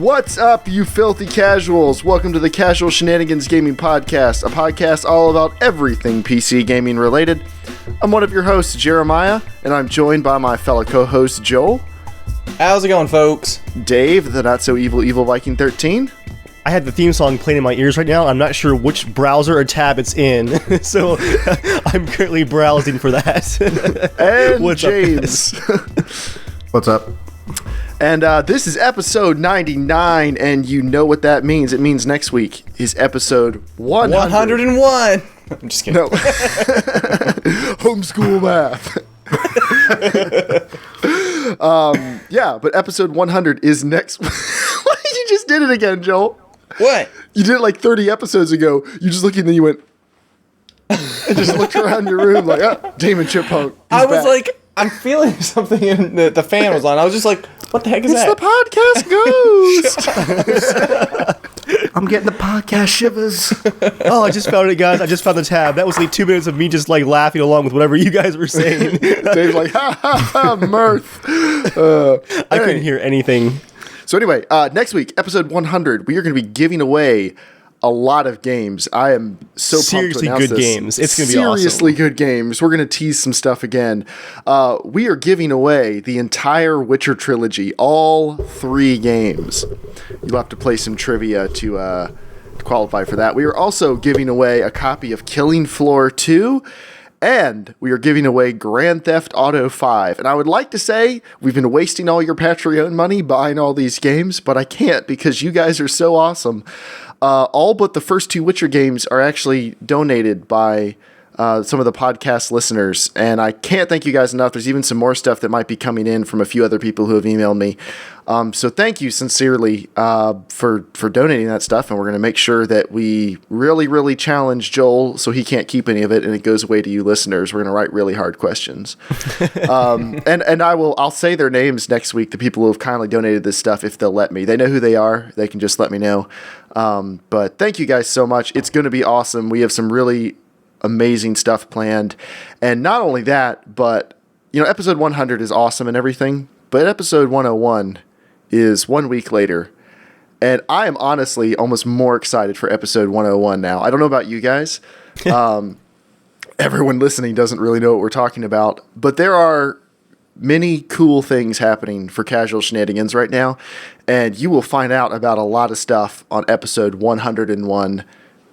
What's up, you filthy casuals? Welcome to the Casual Shenanigans Gaming Podcast, a podcast all about everything PC gaming related. I'm one of your hosts, Jeremiah, and I'm joined by my fellow co-host, Joel. How's it going, folks? Dave, the not-so-evil Viking 13. I had the theme song playing in my ears right now. I'm not sure which browser or tab it's in, so I'm currently browsing for that. And what's James. What's up? And this is episode 99, and you know what that means. It means next week is episode 100. 101! I'm just kidding. No. Homeschool math. Yeah, but episode 100 is next. What? You just did it again, Joel. What? You did it like 30 episodes ago. You just looked and then you went and just looked around your room like, oh, Damon Chipmunk. I was back. Like, I'm feeling something, and the fan was on. I was just like, what the heck is that? It's the podcast ghost. I'm getting the podcast shivers. Oh, I just found it, guys. I just found the tab. That was like 2 minutes of me just like laughing along with whatever you guys were saying. Dave's like, ha ha ha, mirth. I couldn't hear anything. So anyway, next week, episode 100, we are going to be giving away a lot of games. I am so seriously pumped to good announce games. It's going to be awesome. Seriously good games. We're going to tease some stuff again. We are giving away the entire Witcher trilogy, all 3 games. You'll have to play some trivia to qualify for that. We are also giving away a copy of Killing Floor 2. And we are giving away Grand Theft Auto 5. And I would like to say we've been wasting all your Patreon money buying all these games, but I can't because you guys are so awesome. All but the first 2 Witcher games are actually donated by some of the podcast listeners. And I can't thank you guys enough. There's even some more stuff that might be coming in from a few other people who have emailed me. So thank you sincerely for donating that stuff. And we're going to make sure that we really, really challenge Joel so he can't keep any of it and it goes away to you listeners. We're going to write really hard questions. And I'll say their names next week, the people who have kindly donated this stuff, if they'll let me. They know who they are. They can just let me know. But thank you guys so much. It's going to be awesome. We have some really amazing stuff planned. And not only that, but, you know, episode 100 is awesome and everything, but episode 101 is 1 week later. And I am honestly almost more excited for episode 101 now. I don't know about you guys. Everyone listening doesn't really know what we're talking about, but there are many cool things happening for Casual Shenanigans right now, and you will find out about a lot of stuff on episode 101.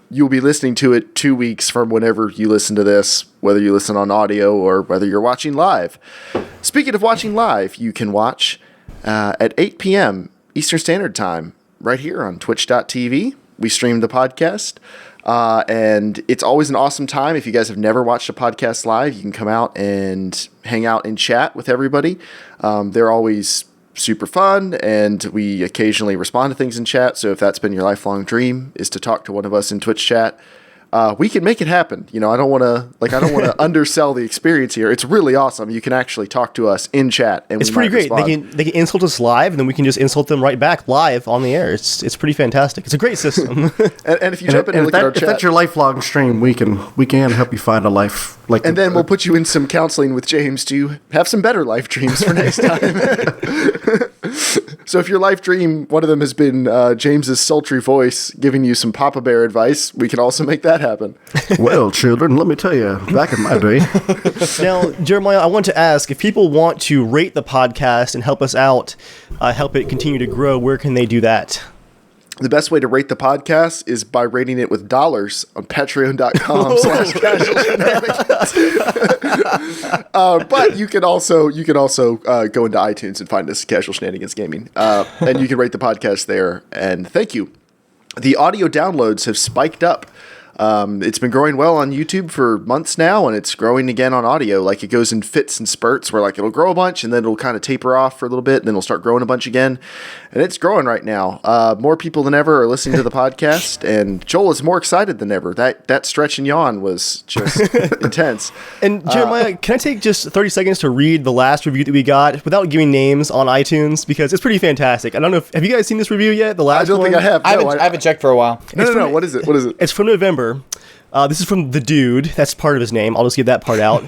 You'll be listening to it 2 weeks from whenever you listen to this, whether you listen on audio or whether you're watching live. Speaking of watching live, you can watch at 8 p.m. Eastern Standard Time right here on twitch.tv. We stream the podcast, and it's always an awesome time. If you guys have never watched a podcast live, you can come out and hang out and chat with everybody. They're always super fun, and we occasionally respond to things in chat. So if that's been your lifelong dream, is to talk to one of us in Twitch chat, we can make it happen. You know, I don't want to undersell the experience here. It's really awesome. You can actually talk to us in chat, and it's pretty great. They can insult us live, and then we can just insult them right back live on the air. It's pretty fantastic. It's a great system. and if you jump in and look at our chat, if that's your lifelong stream, we can help you find a life like. And then we'll put you in some counseling with James to have some better life dreams for next time. So if your life dream, one of them has been James's sultry voice giving you some Papa Bear advice, we can also make that happen. Well, children, let me tell you, back in my day. Now, Jeremiah, I want to ask, if people want to rate the podcast and help us out, help it continue to grow, where can they do that? The best way to rate the podcast is by rating it with dollars on patreon.com/casualshenanigans. But you can also go into iTunes and find us Casual Shenanigans Gaming. And you can rate the podcast there. And thank you. The audio downloads have spiked up. It's been growing well on YouTube for months now, and it's growing again on audio. Like, it goes in fits and spurts where, like, it'll grow a bunch and then it'll kind of taper off for a little bit and then it'll start growing a bunch again. And it's growing right now. More people than ever are listening to the podcast, and Joel is more excited than ever. That stretch and yawn was just intense. And Jeremiah, can I take just 30 seconds to read the last review that we got without giving names on iTunes, because it's pretty fantastic. I don't know have you guys seen this review yet? The last I don't one? think I have. I haven't checked for a while. No. What is it? It's from November. This is from the dude. That's part of his name. I'll just get that part out.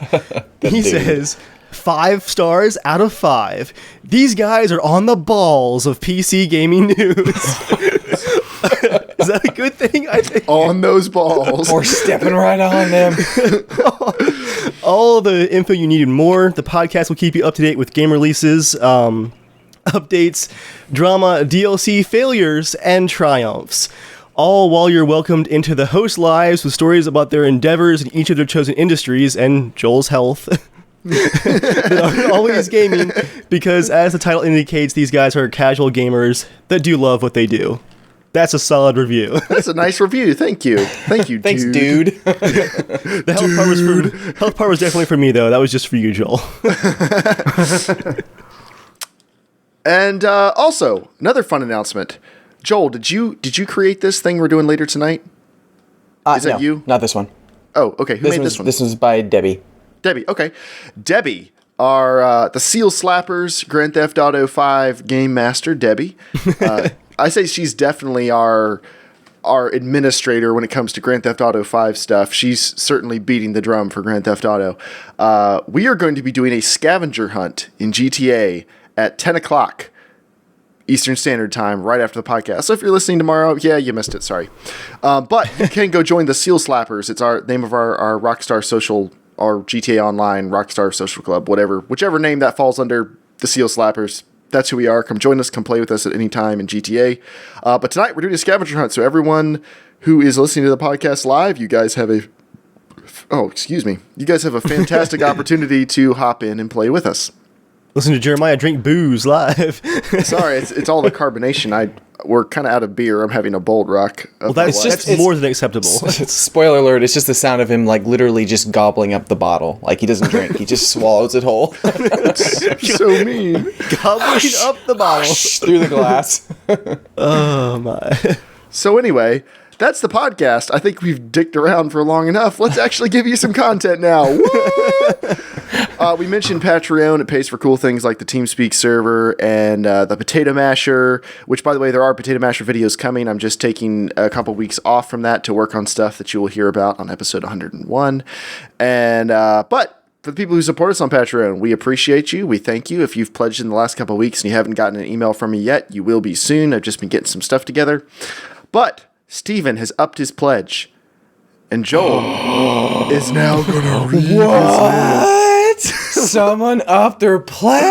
He says, 5 stars out of 5. These guys are on the balls of PC gaming news. Is that a good thing? I think On those balls. We're stepping right on them. all the info you need and more. The podcast will keep you up to date with game releases, updates, drama, DLC, failures, and triumphs. All while you're welcomed into the host lives with stories about their endeavors in each of their chosen industries and Joel's health. That aren't always gaming, because as the title indicates, these guys are casual gamers that do love what they do. That's a solid review. That's a nice review. Thank you. Thank you, Thanks, dude. dude. The health part was definitely for me, though. That was just for you, Joel. And also, another fun announcement. Joel, did you create this thing we're doing later tonight? Is that no, you? Not this one. Oh, okay. Who made this one? This was by Debbie. Debbie. Okay. Debbie, our the Seal Slappers Grand Theft Auto 5 game master, Debbie. I say she's definitely our administrator when it comes to Grand Theft Auto 5 stuff. She's certainly beating the drum for Grand Theft Auto. We are going to be doing a scavenger hunt in GTA at 10 o'clock Eastern Standard Time right after the podcast. So if you're listening tomorrow, yeah, you missed it. Sorry. But you can go join the Seal Slappers. It's our name of our Rockstar Social, our GTA Online Rockstar Social Club, whichever name that falls under, the Seal Slappers. That's who we are. Come join us. Come play with us at any time in GTA. But tonight we're doing a scavenger hunt. So everyone who is listening to the podcast live, you guys have a fantastic opportunity to hop in and play with us. Listen to Jeremiah drink booze live. Sorry, it's all the carbonation. We're kind of out of beer. I'm having a Bold Rock. Well, that's more than acceptable. Spoiler alert, it's just the sound of him, like, literally just gobbling up the bottle. Like, he doesn't drink. He just swallows it whole. so mean. Gobbling up the bottle. Through the glass. Oh, my. So anyway, that's the podcast. I think we've dicked around for long enough. Let's actually give you some content now. We mentioned Patreon. It pays for cool things like the Teamspeak server and the Potato Masher, which, by the way, there are Potato Masher videos coming. I'm just taking a couple weeks off from that to work on stuff that you will hear about on episode 101. And but for the people who support us on Patreon, we appreciate you. We thank you. If you've pledged in the last couple of weeks and you haven't gotten an email from me yet, you will be soon. I've just been getting some stuff together. But Steven has upped his pledge, and Joel is now going to read his name. What? Someone upped their pledge?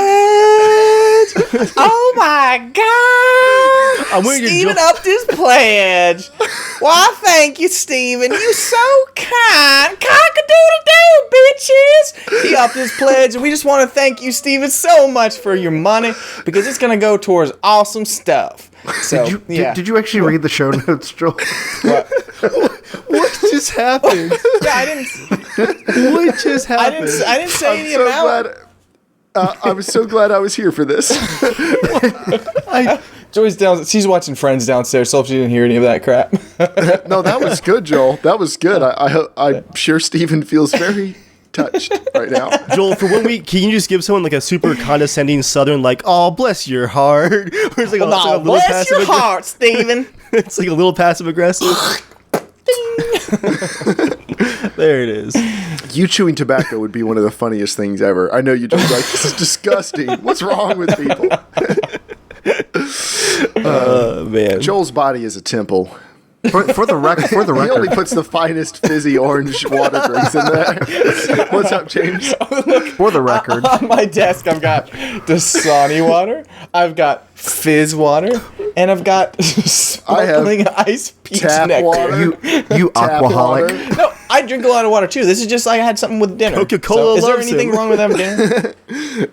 Oh my god! Steven upped his pledge. Why, thank you, Steven. You so kind. Cock-a-doodle-doo, bitches. He upped his pledge, and we just want to thank you, Steven, so much for your money, because it's going to go towards awesome stuff. So, Did you actually read the show notes, Joel? What just happened? Yeah, I didn't. What just happened? I didn't say any amount. I was so glad I was here for this. Joy's down. She's watching Friends downstairs, so she didn't hear any of that crap. No, that was good, Joel. That was good. I'm sure Steven feels very touched right now. Joel, for 1 week, can you just give someone like a super condescending Southern, like, "Oh, bless your heart," or it's like, a little bless your heart, Steven. It's like a little passive aggressive. There it is. You chewing tobacco would be one of the funniest things ever. I know you just like, this is disgusting. What's wrong with people? Man. Joel's body is a temple. For the record, He only puts the finest fizzy orange water drinks in there. What's up, James? for the record, On my desk, I've got Dasani water, I've got fizz water, and I've got sparkling ice peach tap nectar. water. you Tap aquaholic. water. No, I drink a lot of water too. This is just like I had something with dinner. Coca-Cola Is there loves anything him. wrong with having dinner?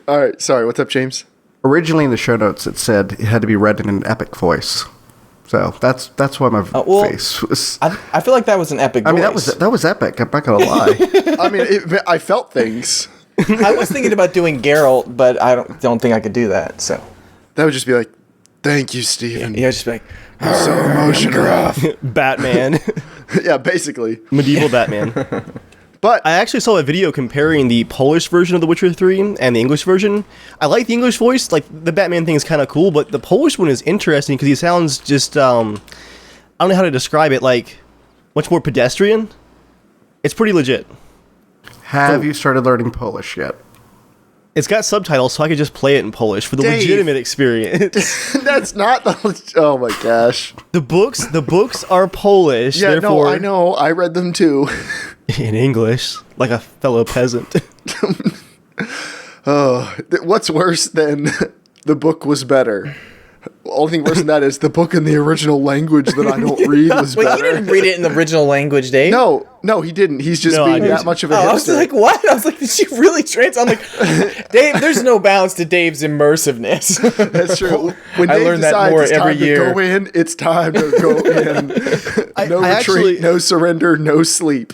All right, sorry. What's up, James? Originally in the show notes, it said it had to be read in an epic voice. So that's why my face was. I feel like that was an epic voice. I mean, that was epic. I'm not gonna lie. I mean, I felt things. I was thinking about doing Geralt, but I don't think I could do that. So That would just be like, thank you, Steven. yeah, just be like, I'm so emotional. Batman. Yeah, basically. Medieval Batman. But I actually saw a video comparing the Polish version of The Witcher 3 and the English version. I like the English voice. Like, the Batman thing is kind of cool, but the Polish one is interesting because he sounds just, I don't know how to describe it, like, much more pedestrian. It's pretty legit. Have you started learning Polish yet? It's got subtitles, so I could just play it in Polish for the legitimate experience. That's not the... Oh my gosh. The books are Polish, Yeah, therefore... no, I know. I read them too. In English, like a fellow peasant. What's worse than the book was better? Only thing worse than that is the book in the original language that I don't read was Wait, better. you didn't read it in the original language, Dave? No, he didn't. He's just being that much of a hipster. I was like, what? I was like, did she really translate? I'm like, Dave, there's no bounds to Dave's immersiveness. That's true. When I Dave learned decides that more it's every time year. to go in, it's time to go in. No retreat, actually- no surrender, no sleep.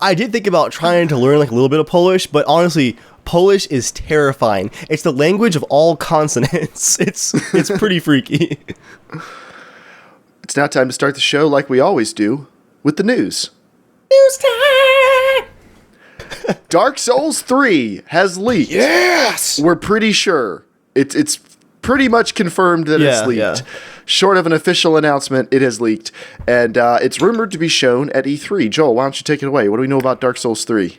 I did think about trying to learn like a little bit of Polish, but honestly, Polish is terrifying. It's the language of all consonants. It's pretty freaky. It's now time to start the show like we always do with the news. News time! Dark Souls 3 has leaked. Yes! We're pretty sure. It's pretty much confirmed that it's leaked. Yeah. Short of an official announcement, it has leaked. And it's rumored to be shown at E3. Joel, why don't you take it away? What do we know about Dark Souls 3?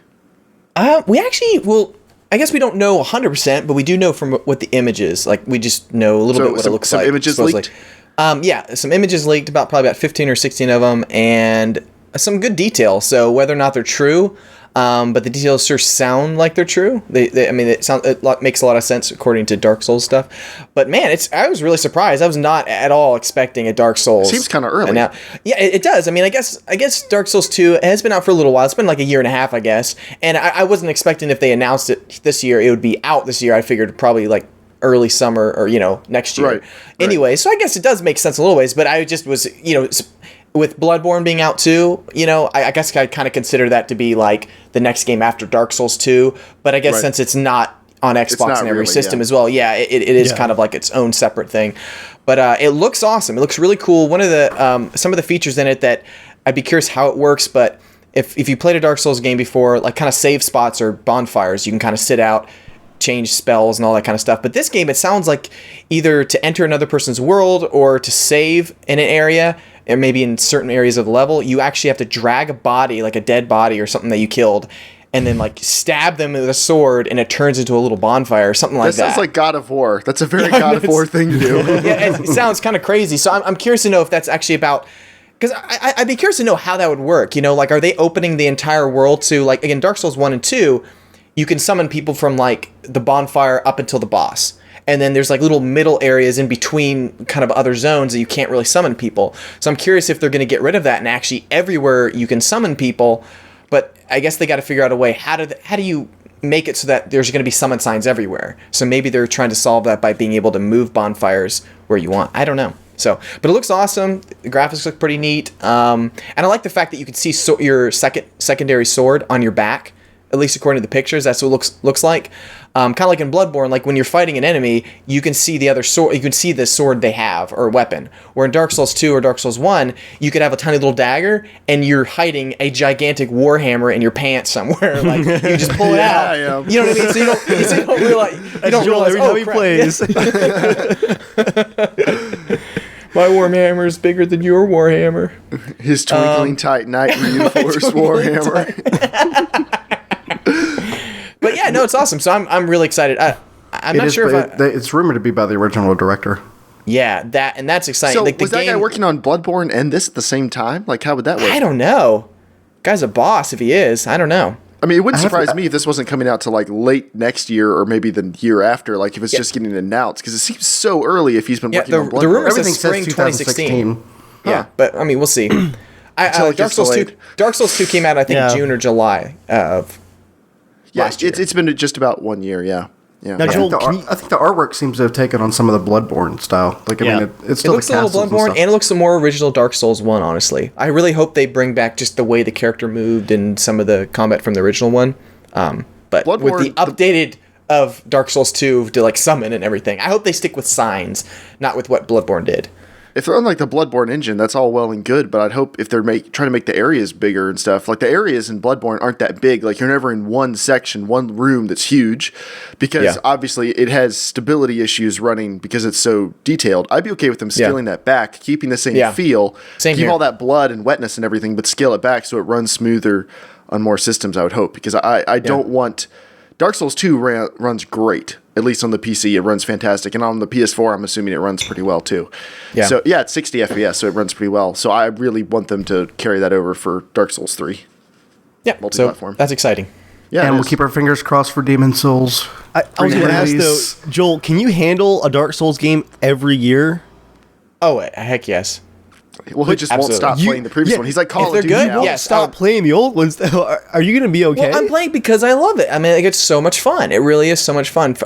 We actually, well, I guess we don't know 100%, but we do know from what the images, like, we just know a little bit what it looks like. Some images supposedly. leaked? Yeah, some images leaked, probably about 15 or 16 of them, and some good detail. So whether or not they're true, but the details sure sound like they're true. I mean, it makes a lot of sense according to Dark Souls stuff. But man, I was really surprised. I was not at all expecting a Dark Souls. Seems kind of early. Now, yeah, it does. I mean, I guess Dark Souls 2 has been out for a little while. It's been like a year and a half, I guess. And I wasn't expecting if they announced it this year, it would be out this year. I figured probably like early summer or, next year. Right. Anyway, so I guess it does make sense in a little ways, but I just was, with Bloodborne being out too, I guess I kind of consider that to be like the next game after Dark Souls 2, but I guess since it's not on Xbox and every system as well, it is kind of like its own separate thing. But it looks awesome. It looks really cool. One of the some of the features in it that I'd be curious how it works, but if you played a Dark Souls game before, like kind of save spots or bonfires, you can kind of sit out, change spells and all that kind of stuff. But this game, it sounds like either to enter another person's world or to save in an area, or maybe in certain areas of the level, you actually have to drag a body, like a dead body or something that you killed, and then like stab them with a sword, and it turns into a little bonfire or something like that. That sounds like God of War. That's a very God of War thing to do. Yeah, it sounds kind of crazy. So I'm curious to know if that's actually about... Because I'd be curious to know how that would work. Like, are they opening the entire world to, like, again, Dark Souls 1 and 2, you can summon people from, like, the bonfire up until the boss. And then there's, like, little middle areas in between kind of other zones that you can't really summon people. So I'm curious if they're going to get rid of that and actually everywhere you can summon people. But I guess they got to figure out a way. How do you make it so that there's going to be summon signs everywhere? So maybe they're trying to solve that by being able to move bonfires where you want. I don't know. So, but it looks awesome. The graphics look pretty neat. And I like the fact that you can see your secondary sword on your back. At least according to the pictures, that's what it looks like. Kind of like in Bloodborne, like when you're fighting an enemy, you can see the other sword. You can see the sword they have or weapon. Where in Dark Souls 2 or Dark Souls 1, you could have a tiny little dagger, and you're hiding a gigantic warhammer in your pants somewhere. Like you just pull it out. Yeah. You know what I mean? So you don't realize. You don't realize every time he plays. My Warhammer is bigger than your Warhammer. His twinkling Titanite reinforced Warhammer. But yeah, no, it's awesome. So I'm really excited. I'm not sure if it's rumored to be by the original director. Yeah, that's exciting. So like, was that guy working on Bloodborne and this at the same time? Like, how would that work? I don't know. Guy's a boss if he is. I don't know. I mean, it wouldn't surprise me if this wasn't coming out till like late next year or maybe the year after. Like, if it's just getting announced, because it seems so early if he's been working on Bloodborne. The rumor Everything says spring says 2016. Yeah, but I mean, we'll see. Dark Souls 2 came out, I think, June or July of last year. It's been just about 1 year. Yeah. Now, Joel, I think the artwork seems to have taken on some of the Bloodborne style. Like, I mean, it's still it looks a little Bloodborne, and it looks more original Dark Souls 1, honestly. I really hope they bring back just the way the character moved and some of the combat from the original one. But Bloodborne, with the updated of Dark Souls 2 to like summon and everything, I hope they stick with signs, not with what Bloodborne did. If they're on like the Bloodborne engine, that's all well and good, but I'd hope if they're trying to make the areas bigger and stuff, like the areas in Bloodborne aren't that big. Like you're never in one section, one room that's huge, because obviously it has stability issues running because it's so detailed. I'd be okay with them scaling that back, keeping the same feel, keep all that blood and wetness and everything, but scale it back so it runs smoother on more systems, I would hope, because I don't want Dark Souls 2 runs great. At least on the PC, it runs fantastic. And on the PS4, I'm assuming it runs pretty well, too. Yeah. So, yeah, it's 60 FPS, so it runs pretty well. So I really want them to carry that over for Dark Souls 3. Yeah, multi-platform. So that's exciting. Yeah, and we'll keep our fingers crossed for Demon Souls. I was going to ask, though, Joel, can you handle a Dark Souls game every year? Oh, heck yes. Well, he just won't stop playing the previous one. He's like Call of Duty now. Yes, stop playing the old ones, though. Are you going to be okay? Well, I'm playing because I love it. I mean, it's so much fun. It really is so much fun.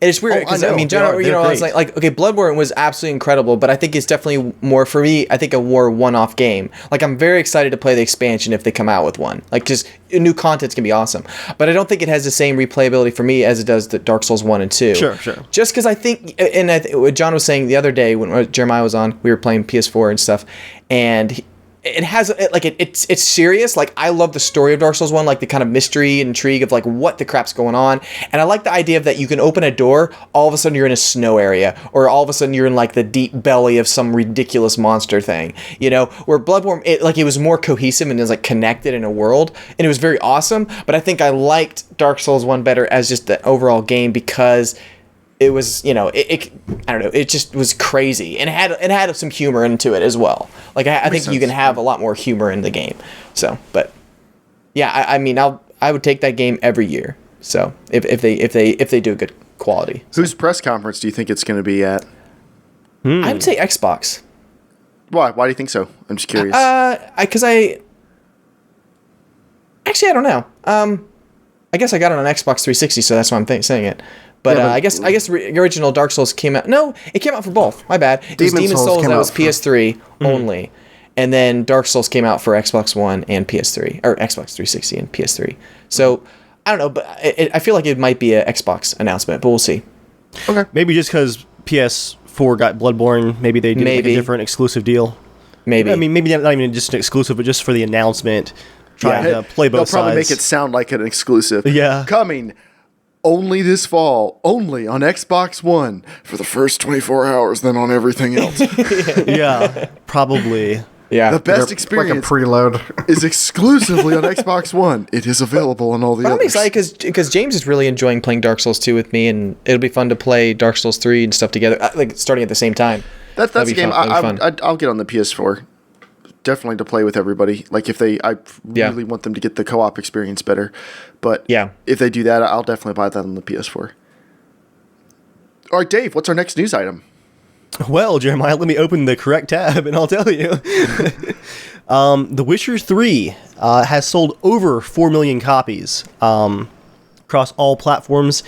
It's weird because I mean, John, I was like, okay, Bloodborne was absolutely incredible, but I think it's definitely more for me. I think a more one-off game. Like, I'm very excited to play the expansion if they come out with one. Like, just new content's gonna be awesome. But I don't think it has the same replayability for me as it does the Dark Souls 1 and 2. Sure. Just because I think, and what John was saying the other day when Jeremiah was on, we were playing PS4 and stuff, and it has like it's serious. Like, I love the story of Dark Souls 1, like the kind of mystery and intrigue of like what the crap's going on. And I like the idea of that you can open a door, all of a sudden you're in a snow area, or all of a sudden you're in like the deep belly of some ridiculous monster thing. You know, where Bloodborne, it was more cohesive and is like connected in a world, and it was very awesome. But I think I liked Dark Souls 1 better as just the overall game because it was, I don't know, it just was crazy, and it had some humor into it as well. Like I think you can have a lot more humor in the game. So, but yeah, I mean, I would take that game every year. So if they do a good quality. Whose press conference do you think it's going to be at? I would say Xbox. Why? Why do you think so? I'm just curious. Actually, I don't know. I guess I got it on Xbox 360, so that's why I'm saying it. But, I guess the original Dark Souls came out. No, it came out for both. My bad. It was Demon Souls that was PS3 only, and then Dark Souls came out for Xbox One and PS3, or Xbox 360 and PS3. So I don't know, but I feel like it might be an Xbox announcement, but we'll see. Okay, maybe just because PS4 got Bloodborne, maybe they did like a different exclusive deal. Maybe. I mean, maybe not even just an exclusive, but just for the announcement, trying to play both sides. They'll probably make it sound like an exclusive. Yeah, coming. Only this fall, only on Xbox One for the first 24 hours, then on everything else. Yeah, probably. Yeah, the best experience, like a preload, is exclusively on Xbox One. It is available on all the others. I'm excited because James is really enjoying playing Dark Souls 2 with me, and it'll be fun to play Dark Souls 3 and stuff together, like starting at the same time. That's a game I'll get on the PS4. Definitely to play with everybody. Like I really want them to get the co-op experience better. But if they do that, I'll definitely buy that on the PS4. All right, Dave, what's our next news item? Well, Jeremiah, let me open the correct tab and I'll tell you. The Witcher 3 has sold over 4 million copies across all platforms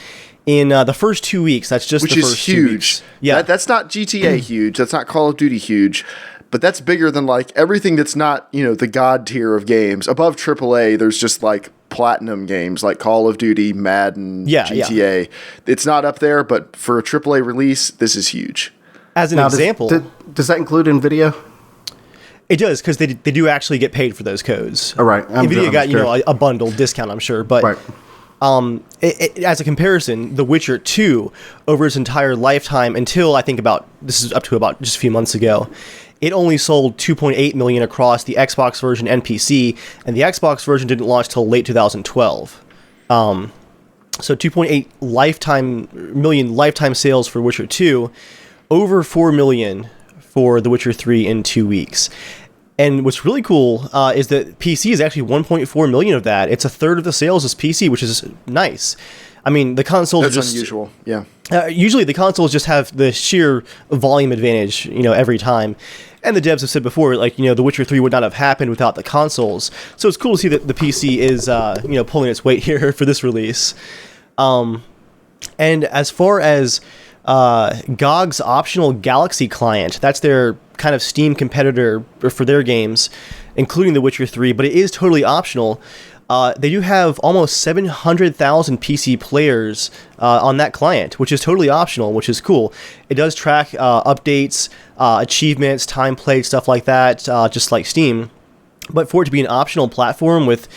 in the first 2 weeks. That's just the first 2 weeks. Yeah, that's not GTA huge. That's not Call of Duty huge. But that's bigger than like everything that's not, the God tier of games. Above AAA, there's just like platinum games like Call of Duty, Madden, GTA. Yeah. It's not up there, but for a AAA release, this is huge. As an example, does that include NVIDIA? It does, because they do actually get paid for those codes. All right. NVIDIA got a bundle discount, I'm sure, but as a comparison, The Witcher 2 over its entire lifetime until I think this is up to about just a few months ago, it only sold 2.8 million across the Xbox version and PC, and the Xbox version didn't launch till late 2012. So 2.8 million lifetime sales for Witcher 2, over 4 million for The Witcher 3 in 2 weeks. And what's really cool is that PC is actually 1.4 million of that. It's a third of the sales is PC, which is nice. I mean, the consoles That's are just unusual. Yeah. Usually the consoles just have the sheer volume advantage, every time. And the devs have said before, like, The Witcher 3 would not have happened without the consoles. So it's cool to see that the PC is, pulling its weight here for this release. And as far as GOG's optional Galaxy client, that's their kind of Steam competitor for their games, including The Witcher 3, but it is totally optional. They do have almost 700,000 PC players on that client, which is totally optional, which is cool. It does track updates, achievements, time played, stuff like that, just like Steam. But for it to be an optional platform with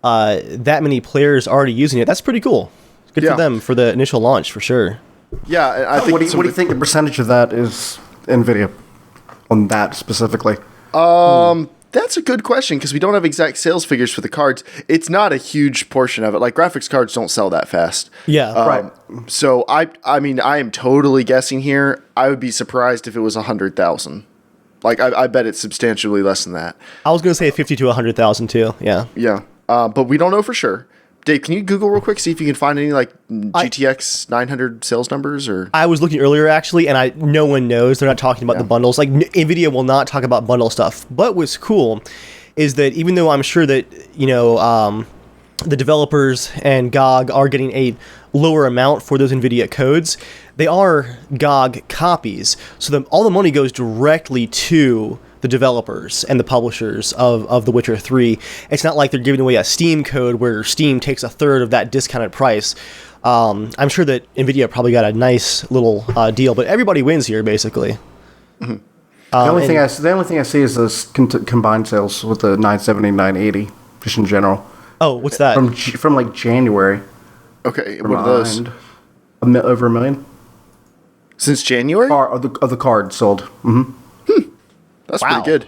that many players already using it, that's pretty cool. Good for them for the initial launch, for sure. Yeah, I think. What do you think the percentage of that is NVIDIA on that specifically? That's a good question because we don't have exact sales figures for the cards. It's not a huge portion of it. Like graphics cards don't sell that fast. Yeah, Right. So I mean, I am totally guessing here. I would be surprised if it was 100,000. Like I bet it's substantially less than that. I was gonna say 50 to 100,000 too. Yeah. Yeah, but we don't know for sure. Dave, can you Google real quick, see if you can find any like GTX 900 sales numbers or? I was looking earlier actually, and no one knows. They're not talking about the bundles. Like Nvidia will not talk about bundle stuff. But what's cool is that even though I'm sure that the developers and GOG are getting a lower amount for those Nvidia codes, they are GOG copies. So all the money goes directly to the developers and the publishers of The Witcher 3. It's not like they're giving away a Steam code where Steam takes a third of that discounted price. I'm sure that Nvidia probably got a nice little deal, but everybody wins here basically. Mm-hmm. The only thing I see is this combined sales with the 970, 980, just in general. Oh, what's that? From like January. Okay, what are those? Over $1 million. Since January? Of the cards sold. Mm-hmm. That's pretty good.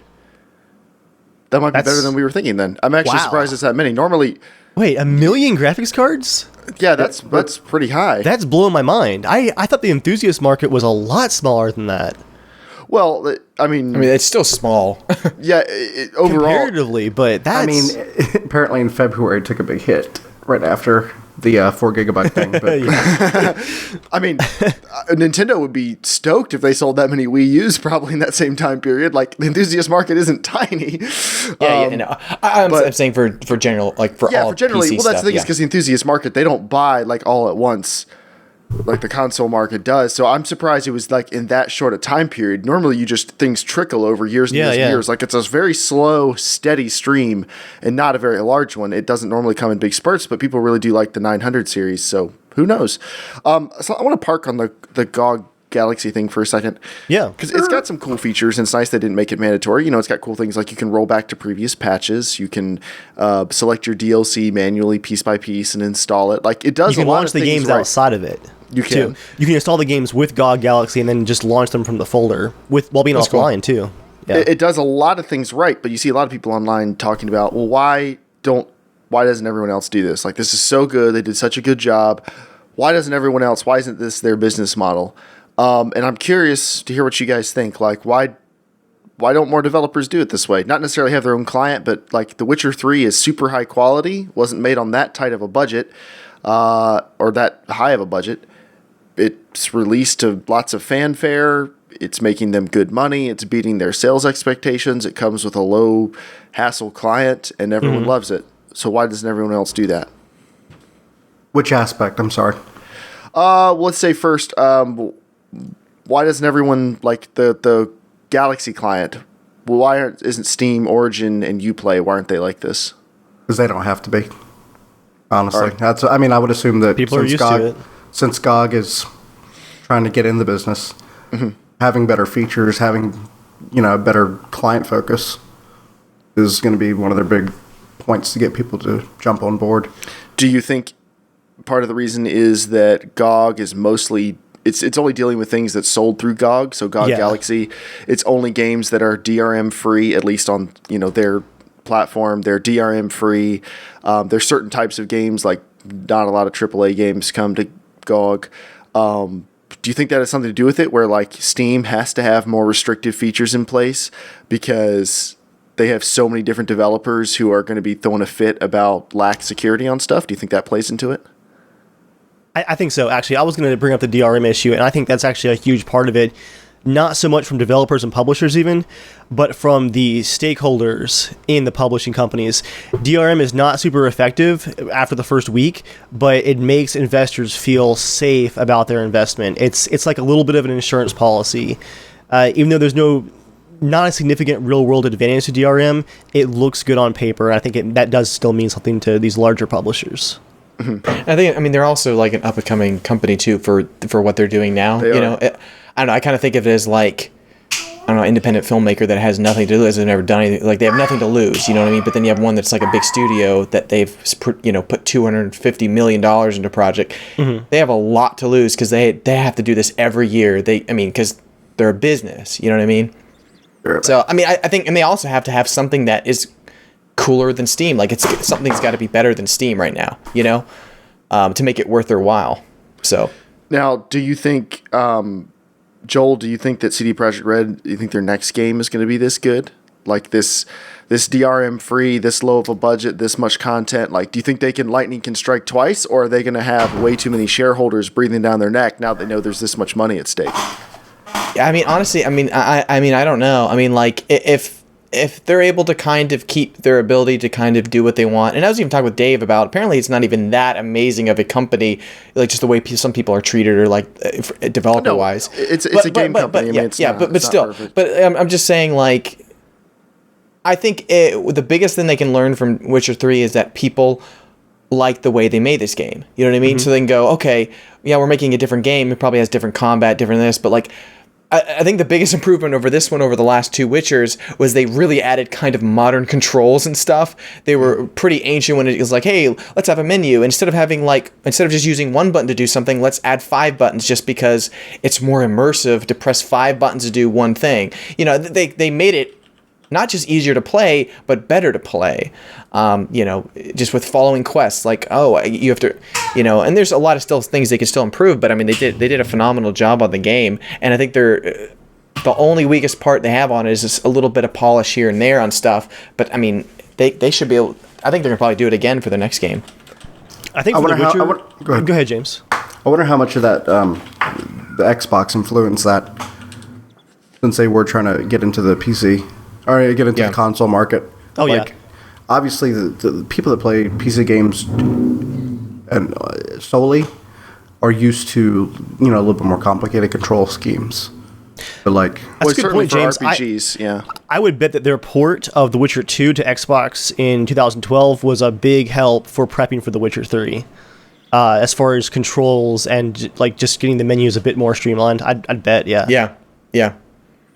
That might be better than we were thinking then. I'm actually surprised it's that many. Normally... Wait, 1 million graphics cards? Yeah, that's pretty high. That's blowing my mind. I thought the enthusiast market was a lot smaller than that. Well, I mean, it's still small. Yeah, overall. Comparatively, but that's... I mean, apparently in February it took a big hit right after the 4 gigabyte thing. But I mean, Nintendo would be stoked if they sold that many Wii U's probably in that same time period. Like, the enthusiast market isn't tiny. I'm saying for general, like for all generally, PC well, that's stuff, the thing is because the enthusiast market, they don't buy like all at once like the console market does. So I'm surprised it was like in that short a time period. Normally things trickle over years and years and years. Like it's a very slow, steady stream and not a very large one. It doesn't normally come in big spurts, but people really do like the 900 series. So who knows? So I want to park on the GOG Galaxy thing for a second. Yeah. Because it's got some cool features and it's nice they didn't make it mandatory. You know, it's got cool things like you can roll back to previous patches. You can select your DLC manually piece by piece and install it. Like it does you can a lot launch of the things games right. outside of it. You can. Too. You can install the games with GOG Galaxy and then just launch them from the folder while being offline too. Yeah. It does a lot of things right, but you see a lot of people online talking about, well, why doesn't everyone else do this? Like this is so good. They did such a good job. Why doesn't everyone else? Why isn't this their business model? And I'm curious to hear what you guys think. Like, why don't more developers do it this way? Not necessarily have their own client, but like The Witcher 3 is super high quality, wasn't made on that tight of a budget, or that high of a budget. It's released to lots of fanfare. It's making them good money. It's beating their sales expectations. It comes with a low hassle client, and everyone loves it. So why doesn't everyone else do that? which aspect? I'm sorry. Let's say first, why doesn't everyone like the Galaxy client? Why isn't Steam, Origin, and Uplay? Why aren't they like this? Because they don't have to be. Honestly, Right. I would assume that People are used to it. Since GOG is trying to get in the business, having better features, having better client focus is going to be one of their big points to get people to jump on board. Do you think part of the reason is that GOG is mostly it's only dealing with things that's sold through GOG, so GOG Galaxy, it's only games that are DRM free, at least on their platform. They're DRM free. There's certain types of games, like not a lot of AAA games come to GOG. Do you think that has something to do with it, where like Steam has to have more restrictive features in place because they have so many different developers who are going to be throwing a fit about lack security on stuff? Do you think that plays into it? I think so, actually. I was going to bring up the DRM issue, and I think that's actually a huge part of it. Not so much from developers and publishers even, but from the stakeholders in the publishing companies. DRM is not super effective after the first week, but it makes investors feel safe about their investment. It's like a little bit of an insurance policy. Even though there's not a significant real-world advantage to DRM, it looks good on paper, and I think that does still mean something to these larger publishers. I mean, they're also like an up-and-coming company too for what they're doing now. They are. I don't know. I kind of think of it as like, I don't know, independent filmmaker that has nothing to lose, has never done anything. Like they have nothing to lose, you know what I mean? But then you have one that's like a big studio that they've put $250 million into a project. They have a lot to lose because they have to do this every year. Because they're a business, you know what I mean? So, I mean, I think, and they also have to have something that is cooler than Steam. Like, something's got to be better than Steam right now, you know, to make it worth their while. So now, do you think, Joel? Do you think that CD Projekt Red? Do you think their next game is going to be this good? Like this DRM free, this low of a budget, this much content. Like, do you think lightning can strike twice, or are they going to have way too many shareholders breathing down their neck now they know there's this much money at stake? I mean, honestly, I mean, I don't know. I mean, like, if they're able to kind of keep their ability to kind of do what they want, and I was even talking with Dave about, apparently it's not even that amazing of a company, like just the way some people are treated, or like developer wise. No, it's a game company. But still, I'm just saying, like, I think the biggest thing they can learn from Witcher 3 is that people like the way they made this game. You know what I mean? Mm-hmm. So they can go, okay, yeah, we're making a different game. It probably has different combat, different this, but like, I think the biggest improvement over this one over the last two Witchers was they really added kind of modern controls and stuff. They were pretty ancient when it was like, hey, let's have a menu. Instead of just using one button to do something, let's add 5 buttons just because it's more immersive to press 5 buttons to do one thing. You know, they made it not just easier to play, but better to play. You know, just with following quests, like, oh, you have to, you know, and there's a lot of still things they can still improve, but I mean, they did a phenomenal job on the game, and I think the only weakest part they have on it is just a little bit of polish here and there on stuff, but I mean, they should be able, I think they're gonna probably do it again for the next game. I think for The Witcher, go ahead, James. I wonder how much of that the Xbox influenced that, since they were trying to get into the PC. Or get into the console market. Oh, like, obviously, the people that play PC games and solely are used to, you know, a little bit more complicated control schemes. But like, that's a good point, James. RPGs, I would bet that their port of The Witcher 2 to Xbox in 2012 was a big help for prepping for The Witcher 3. As far as controls and like just getting the menus a bit more streamlined, I'd bet, yeah.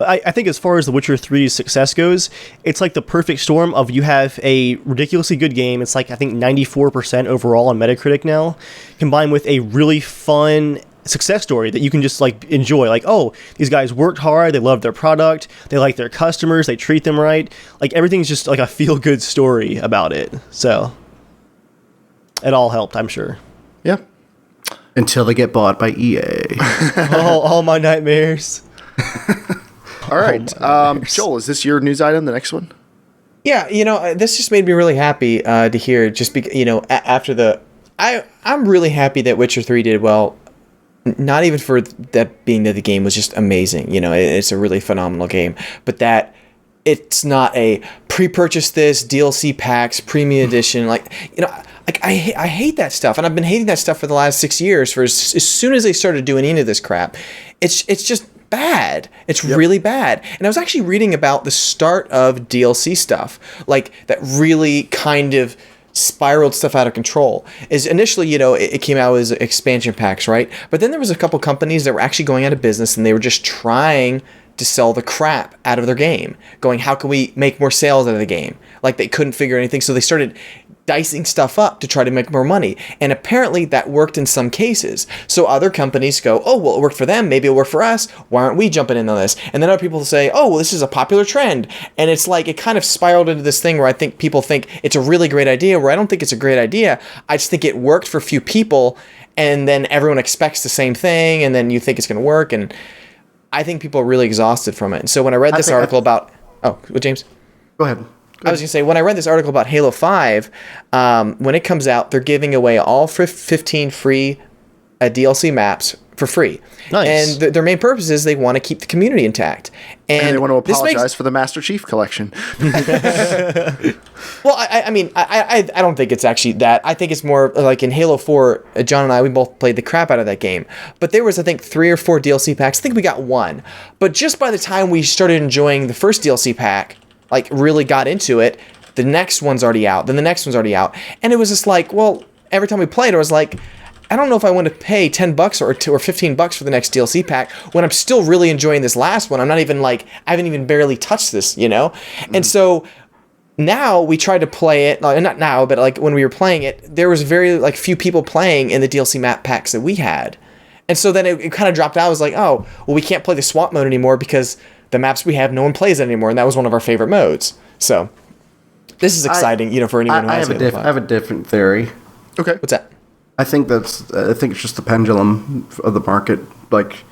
I think as far as The Witcher 3's success goes, it's like the perfect storm of you have a ridiculously good game. It's like, I think 94% overall on Metacritic now, combined with a really fun success story that you can just like enjoy. Like, oh, these guys worked hard, they love their product, they like their customers, they treat them right. Like, everything's just like a feel-good story about it. So it all helped, I'm sure. Yeah. Until they get bought by EA. all my nightmares. All right. Joel, is this your news item, the next one? Yeah, you know, this just made me really happy to hear, just because, you know, after I'm really happy that Witcher 3 did well, not even for that being that the game was just amazing, you know, it's a really phenomenal game, but that it's not a pre-purchase this, DLC packs, premium edition, like, you know, like I hate that stuff, and I've been hating that stuff for the last 6 years, as soon as they started doing any of this crap, it's just bad. It's really bad. And I was actually reading about the start of DLC stuff, like that really kind of spiraled stuff out of control. Is initially, you know, it came out as expansion packs, right? But then there was a couple companies that were actually going out of business, and they were just trying to sell the crap out of their game, going, how can we make more sales out of the game? Like, they couldn't figure anything, so they started dicing stuff up to try to make more money. And apparently that worked in some cases. So other companies go, oh, well, it worked for them, maybe it'll work for us. Why aren't we jumping in on this? And then other people say, oh, well, this is a popular trend. And it's like, it kind of spiraled into this thing where I think people think it's a really great idea, where I don't think it's a great idea. I just think it worked for a few people, and then everyone expects the same thing, and then you think it's going to work. And I think people are really exhausted from it. And so when I read this article about... Oh, James? Go ahead. I was going to say, when I read this article about Halo 5, when it comes out, they're giving away all 15 free DLC maps for free. Nice. And their main purpose is they want to keep the community intact. And they want to apologize for the Master Chief Collection. Well, I mean, I don't think it's actually that. I think it's more like in Halo 4, John and I, we both played the crap out of that game. But there was, I think, 3 or 4 DLC packs. I think we got 1. But just by the time we started enjoying the first DLC pack, like really got into it, the next one's already out. Then the next one's already out. And it was just like, well, every time we played, I was like, I don't know if I want to pay $10 or $15 for the next DLC pack when I'm still really enjoying this last one. I'm not even like, I haven't even barely touched this, you know? Mm-hmm. And so now we tried to play it, not now, but like when we were playing it, there was very like few people playing in the DLC map packs that we had. And so then it kind of dropped out. I was like, oh, well, we can't play the swap mode anymore because the maps we have, no one plays it anymore, and that was one of our favorite modes. So this is exciting, for anyone who has Halo 5. I have a different theory. Okay. What's that? I think it's just the pendulum of the market. Like,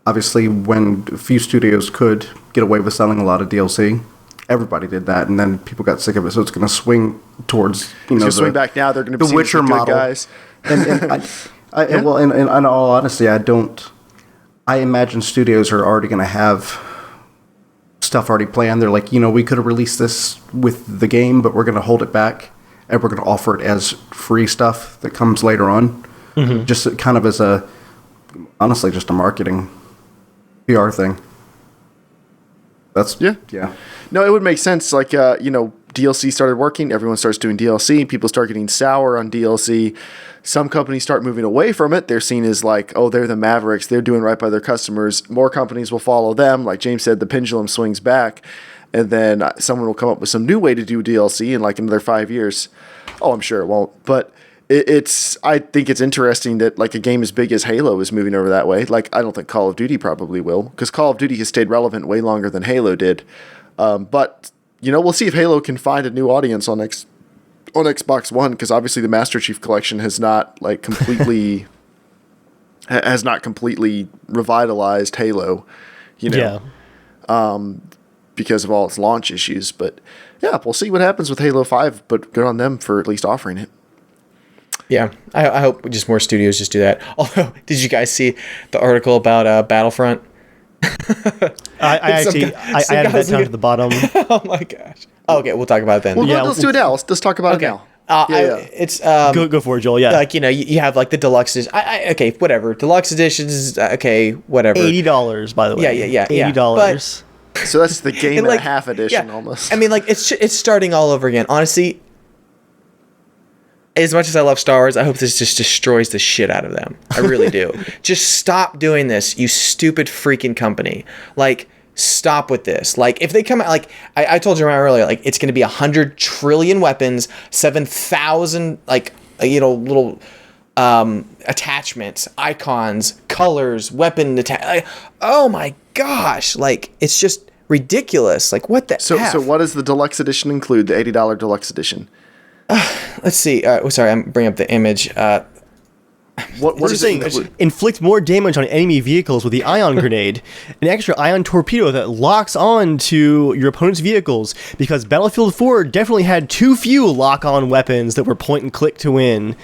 obviously, when a few studios could get away with selling a lot of DLC, everybody did that, and then people got sick of it. So it's going to swing towards swing back now. They're going to be the Witcher good model, guys. And well, in all honesty, I imagine studios are already going to have stuff already planned. They're like, we could have released this with the game, but we're going to hold it back, and we're going to offer it as free stuff that comes later on. Mm-hmm. Just kind of as honestly, just a marketing PR thing. That's yeah. No, it would make sense. Like, DLC started working. Everyone starts doing DLC. People start getting sour on DLC. Some companies start moving away from it. They're seen as like, oh, they're the Mavericks. They're doing right by their customers. More companies will follow them. Like James said, the pendulum swings back. And then someone will come up with some new way to do DLC in like another 5 years. Oh, I'm sure it won't. But I think it's interesting that like a game as big as Halo is moving over that way. Like, I don't think Call of Duty probably will, because Call of Duty has stayed relevant way longer than Halo did. But we'll see if Halo can find a new audience on Xbox One, because obviously the Master Chief Collection has not like completely revitalized Halo. Yeah. Because of all its launch issues. But yeah, we'll see what happens with Halo 5. But good on them for at least offering it. Yeah, I hope just more studios just do that. Although, did you guys see the article about Battlefront? I added that down to the bottom. Oh my gosh. Okay, we'll talk about it then. Well, let's do it now. Let's talk about it now. It's go for it, Joel. Yeah, like you have like the deluxe edition. Okay, whatever. Deluxe editions. Okay, whatever. $80, by the way. Yeah. $80. So that's the game and like, a half edition almost. I mean, like it's starting all over again. Honestly, as much as I love Star Wars, I hope this just destroys the shit out of them. I really do. Just stop doing this, you stupid freaking company. Like, stop with this. Like, if they come out, like, I told you earlier, like, it's going to be 100 trillion weapons, 7,000, like, little attachments, icons, colors, weapon oh my gosh. Like, it's just ridiculous. Like, what the So F? what does the deluxe edition include, the $80 deluxe edition? Let's see. Sorry, I'm bringing up the image. What does it include? Inflict more damage on enemy vehicles with the ion grenade, an extra ion torpedo that locks on to your opponent's vehicles, because Battlefield 4 definitely had too few lock-on weapons that were point and click to win.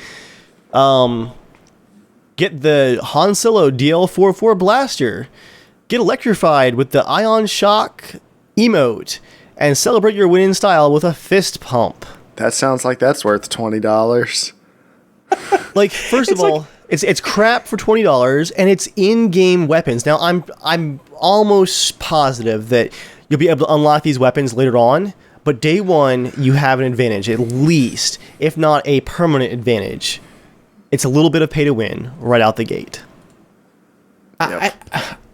Get the Han Solo DL44 blaster. Get electrified with the Ion Shock emote, and celebrate your win in style with a fist pump. That sounds like that's worth $20. Like, first of all, it's crap for $20, and it's in-game weapons. Now, I'm almost positive that you'll be able to unlock these weapons later on, but day one, you have an advantage, at least, if not a permanent advantage. It's a little bit of pay to win right out the gate.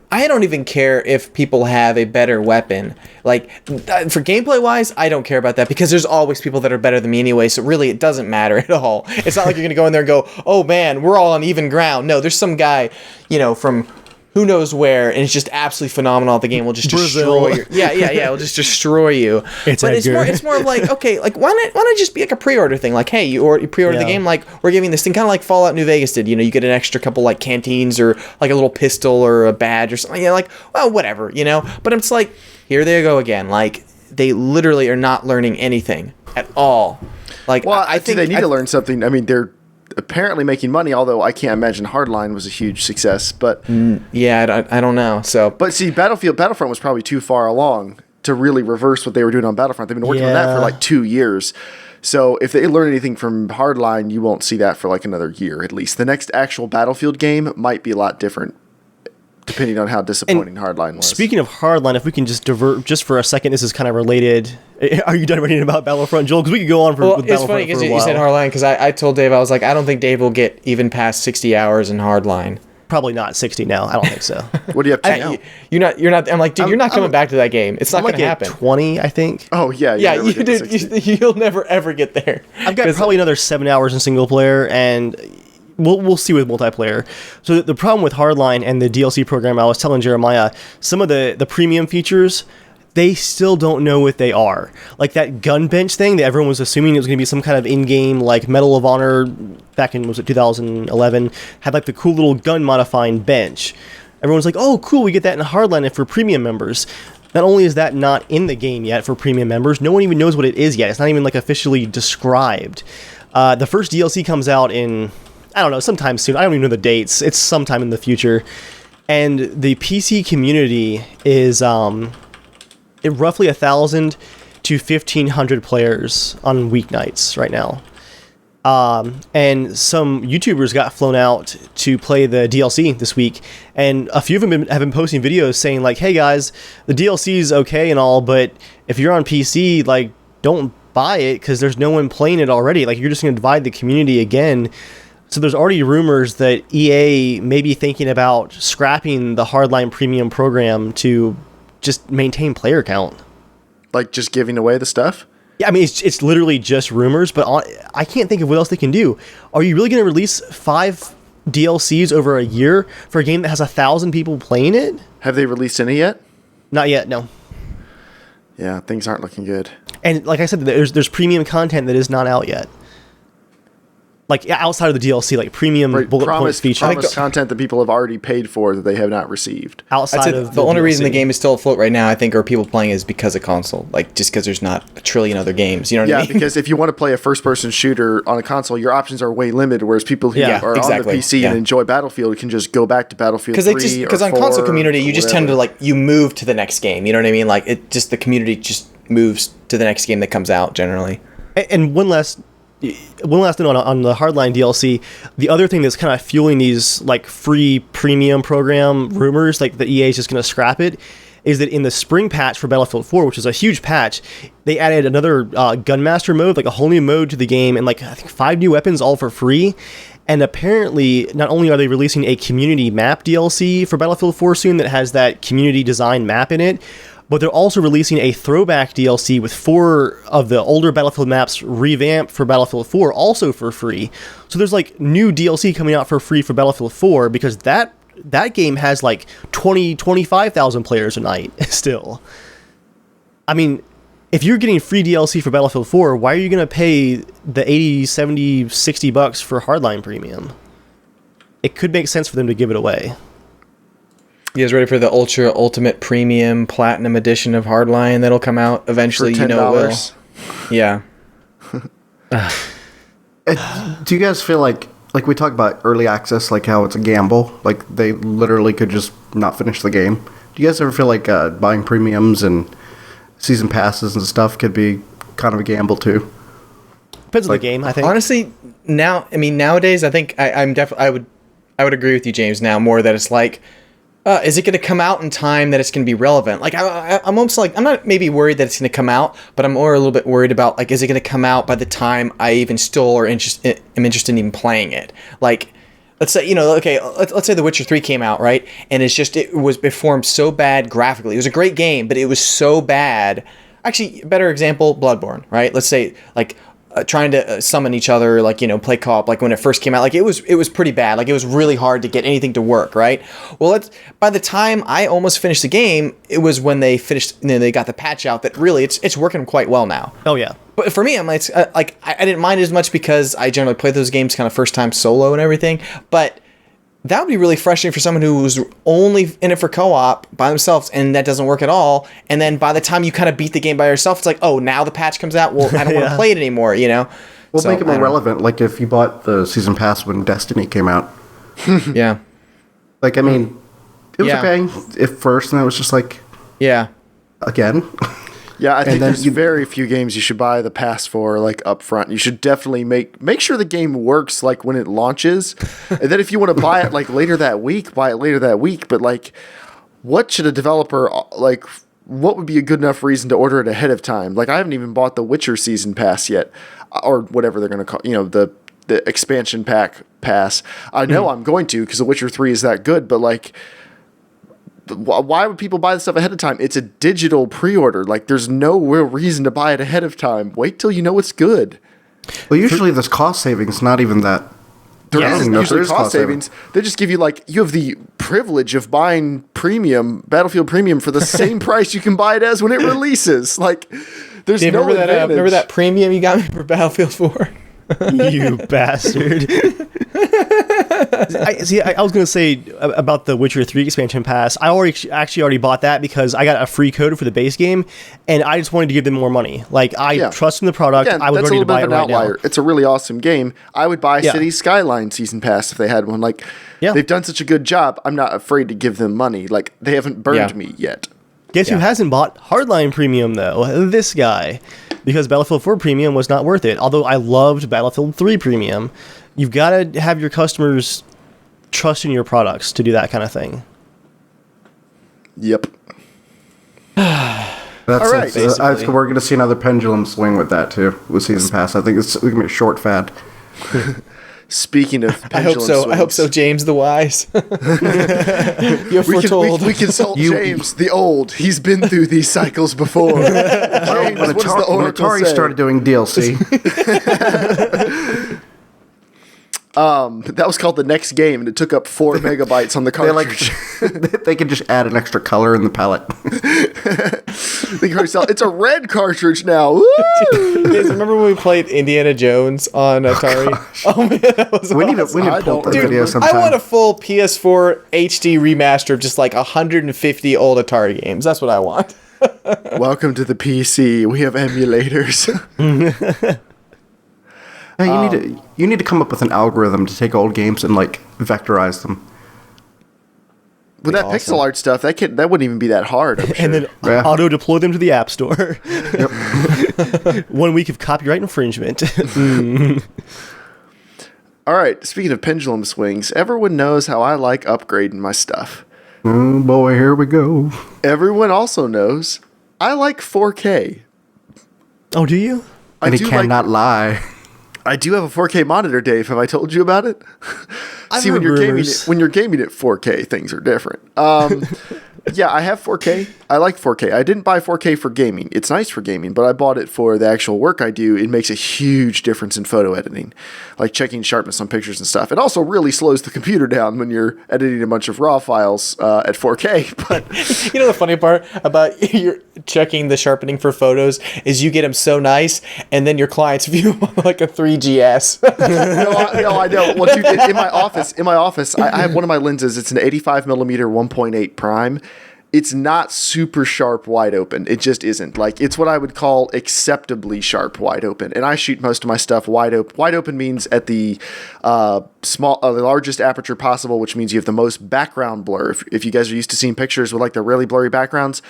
I don't even care if people have a better weapon. Like, for gameplay wise, I don't care about that, because there's always people that are better than me anyway, so really it doesn't matter at all. It's not like you're going to go in there and go, oh man, we're all on even ground. No, there's some guy, from who knows where, and it's just absolutely phenomenal at the game. Will just destroy you. Yeah. It'll just destroy you. It's more of like, okay, like why not just be like a pre-order thing? Like, hey, you pre-order the game, like we're giving this thing, kind of like Fallout New Vegas did. You get an extra couple like canteens or like a little pistol or a badge or something. Like, well, whatever, But it's like, here they go again. Like, they literally are not learning anything at all. Like, well, I think they need to learn something. I mean, they're apparently making money, although I can't imagine Hardline was a huge success. But I don't know. So, but see, Battlefront was probably too far along to really reverse what they were doing on Battlefront. They've been working on that for like 2 years. So if they learn anything from Hardline, you won't see that for like another year at least. The next actual Battlefield game might be a lot different, depending on how disappointing Hardline was. Speaking of Hardline, if we can just divert just for a second, this is kind of related. Are you done reading about Battlefront, Joel? Because we could go on with Battlefront it's funny because you said Hardline, because I told Dave, I was like, I don't think Dave will get even past 60 hours in Hardline. Probably not 60 now. I don't think so. What do you have to now? You're not. I'm like, dude, you're not coming back to that game. It's not going to happen. 20, I think. Oh yeah, you'll never ever get there. I've got probably another 7 hours in single player, and we'll see with multiplayer. So the problem with Hardline and the DLC program, I was telling Jeremiah, some of the premium features, they still don't know what they are. Like that gun bench thing that everyone was assuming it was going to be some kind of in-game, like Medal of Honor back in, was it 2011, had like the cool little gun modifying bench. Everyone's like, oh, cool, we get that in Hardline for premium members. Not only is that not in the game yet for premium members, no one even knows what it is yet. It's not even like officially described. The first DLC comes out in, I don't know, sometime soon. I don't even know the dates. It's sometime in the future. And the PC community is roughly 1,000 to 1,500 players on weeknights right now. And some YouTubers got flown out to play the DLC this week, and a few of them have been posting videos saying like, hey guys, the DLC is okay and all, but if you're on PC, like, don't buy it because there's no one playing it already. Like, you're just going to divide the community again. So there's already rumors that EA may be thinking about scrapping the Hardline Premium program to just maintain player count. Like just giving away the stuff? Yeah, I mean, it's literally just rumors, but I can't think of what else they can do. Are you really going to release 5 DLCs over a year for a game that has 1,000 people playing it? Have they released any yet? Not yet, no. Yeah, things aren't looking good. And like I said, there's premium content that is not out yet. Like outside of the DLC, like premium bullet point features. Promised content that people have already paid for that they have not received. Outside of the only DLC. reason the game is still afloat right now, I think, are people playing is because of console. Like, just because there's not a trillion other games. You know what I mean? Yeah, because if you want to play a first-person shooter on a console, your options are way limited, whereas people who are exactly. on the PC and enjoy Battlefield can just go back to Battlefield 3 Because on 4 console community, you just tend to, whatever. like, you move to the next game. You know what I mean? Like, it just, the community just moves to the next game that comes out, generally. And one last note on the Hardline DLC. The other thing that's kind of fueling these like free premium program rumors, like the EA is just going to scrap it, is that in the spring patch for Battlefield 4, which is a huge patch, they added another Gunmaster mode, like a whole new mode to the game, and like I think 5 new weapons all for free. And apparently, not only are they releasing a community map DLC for Battlefield 4 soon that has that community design map in it, but they're also releasing a throwback DLC with 4 of the older Battlefield maps revamped for Battlefield 4, also for free. So there's like new DLC coming out for free for Battlefield 4 because that game has like 25,000 players a night still. I mean, if you're getting free DLC for Battlefield 4, why are you going to pay the 80, 70, 60 bucks for Hardline Premium? It could make sense for them to give it away. You guys ready for the Ultra Ultimate Premium Platinum Edition of Hardline that'll come out eventually? For $10. You know it will. Yeah. Do you guys feel like we talk about early access, like how it's a gamble, like they literally could just not finish the game? Do you guys ever feel like buying premiums and season passes and stuff could be kind of a gamble too? Depends on the game, I think. Honestly, nowadays, I think I would agree with you, James. Now more that it's like, is it going to come out in time that it's going to be relevant? Like, I'm almost like, I'm not maybe worried that it's going to come out, but I'm more a little bit worried about, like, is it going to come out by the time I even still am interested in even playing it? Like, let's say, let's say The Witcher 3 came out, right? And it performed so bad graphically. It was a great game, but it was so bad. Actually, better example, Bloodborne, right? Let's say, like, trying to summon each other, like, play co-op, like when it first came out, like it was pretty bad. Like it was really hard to get anything to work, right? Well, by the time I almost finished the game, it was when they finished, they got the patch out that really it's working quite well now. Oh yeah. But for me, I'm like, I didn't mind it as much because I generally play those games kind of first time solo and everything, but that would be really frustrating for someone who was only in it for co-op by themselves and that doesn't work at all. And then by the time you kind of beat the game by yourself, it's like, oh, now the patch comes out. Well, I don't want to play it anymore, Well, so, make it more relevant. Like if you bought the season pass when Destiny came out. Yeah. Like, I mean, it was okay at first, and it was just like, yeah. Again. Yeah, I think there's very few games you should buy the pass for, like, up front. You should definitely make sure the game works, like, when it launches. And then if you want to buy it, like, later that week, buy it later that week. But, like, what should a developer, like, what would be a good enough reason to order it ahead of time? Like, I haven't even bought the Witcher season pass yet, or whatever they're going to call, the expansion pack pass. I know I'm going to, because The Witcher 3 is that good, but, like, why would people buy this stuff ahead of time? It's a digital pre-order. Like, there's no real reason to buy it ahead of time. Wait till you know it's good. Well, usually this cost savings not even that There Yeah, isn't no, usually there is cost cost saving. savings. They just give you you have the privilege of buying Battlefield Premium for the same price you can buy it as when it releases. Like, there's Dave, no remember that? advantage. Remember that premium you got me for Battlefield 4? You bastard. I was going to say about the Witcher 3 expansion pass. I already bought that because I got a free code for the base game, and I just wanted to give them more money. Like, I trust in the product. Again, I was that's ready a to little buy bit it of an right outlier. now. It's a really awesome game. I would buy Yeah. Cities Skyline Season Pass if they had one. Like, they've done such a good job. I'm not afraid to give them money. Like, they haven't burned me yet. Guess who hasn't bought Hardline Premium, though? This guy. Because Battlefield 4 Premium was not worth it. Although I loved Battlefield 3 Premium. You've got to have your customers trust in your products to do that kind of thing. Yep. That's All right. we're going to see another pendulum swing with that too with Season Pass. I think it's going to be a short fad. Speaking of I hope so. swings, I hope so, James the Wise. You're foretold. We consult James the Old. He's been through these cycles before. James, When what does the when Oracle Atari say? started doing DLC, That was called The Next Game, and it took up 4 megabytes on the they cartridge. they could just add an extra color in the palette. They can sell, it's a red cartridge now. Woo! Guys, remember when we played Indiana Jones on Atari? Oh man, that was We need awesome. to pull up that Dude, video sometime. I want a full PS4 HD remaster of just like 150 old Atari games. That's what I want. Welcome to the PC. We have emulators. Hey, you need to come up with an algorithm to take old games and like vectorize them. With that pixel art stuff, that wouldn't even be that hard, I'm sure. And then Yeah. auto deploy them to the App Store. 1 week of copyright infringement. All right, speaking of pendulum swings, everyone knows how I like upgrading my stuff. Oh boy, here we go. Everyone also knows I like 4K. Oh, do you? And he do cannot lie. I do have a 4K monitor, Dave. Have I told you about it? I've See, heard rumors. when you're gaming at 4K, things are different. Yeah, I have 4K. I like 4K. I didn't buy 4K for gaming. It's nice for gaming, but I bought it for the actual work I do. It makes a huge difference in photo editing, like checking sharpness on pictures and stuff. It also really slows the computer down when you're editing a bunch of RAW files at 4K. But You know the funny part about you're checking the sharpening for photos is you get them so nice, and then your clients view them on like a 3GS. no, I don't. Well, dude, in my office, I have one of my lenses. It's an 85 millimeter 1.8 prime. It's not super sharp wide open. It just isn't. Like, it's what I would call acceptably sharp wide open. And I shoot most of my stuff wide open. Wide open means at the the largest aperture possible, which means you have the most background blur. If you guys are used to seeing pictures with like the really blurry backgrounds,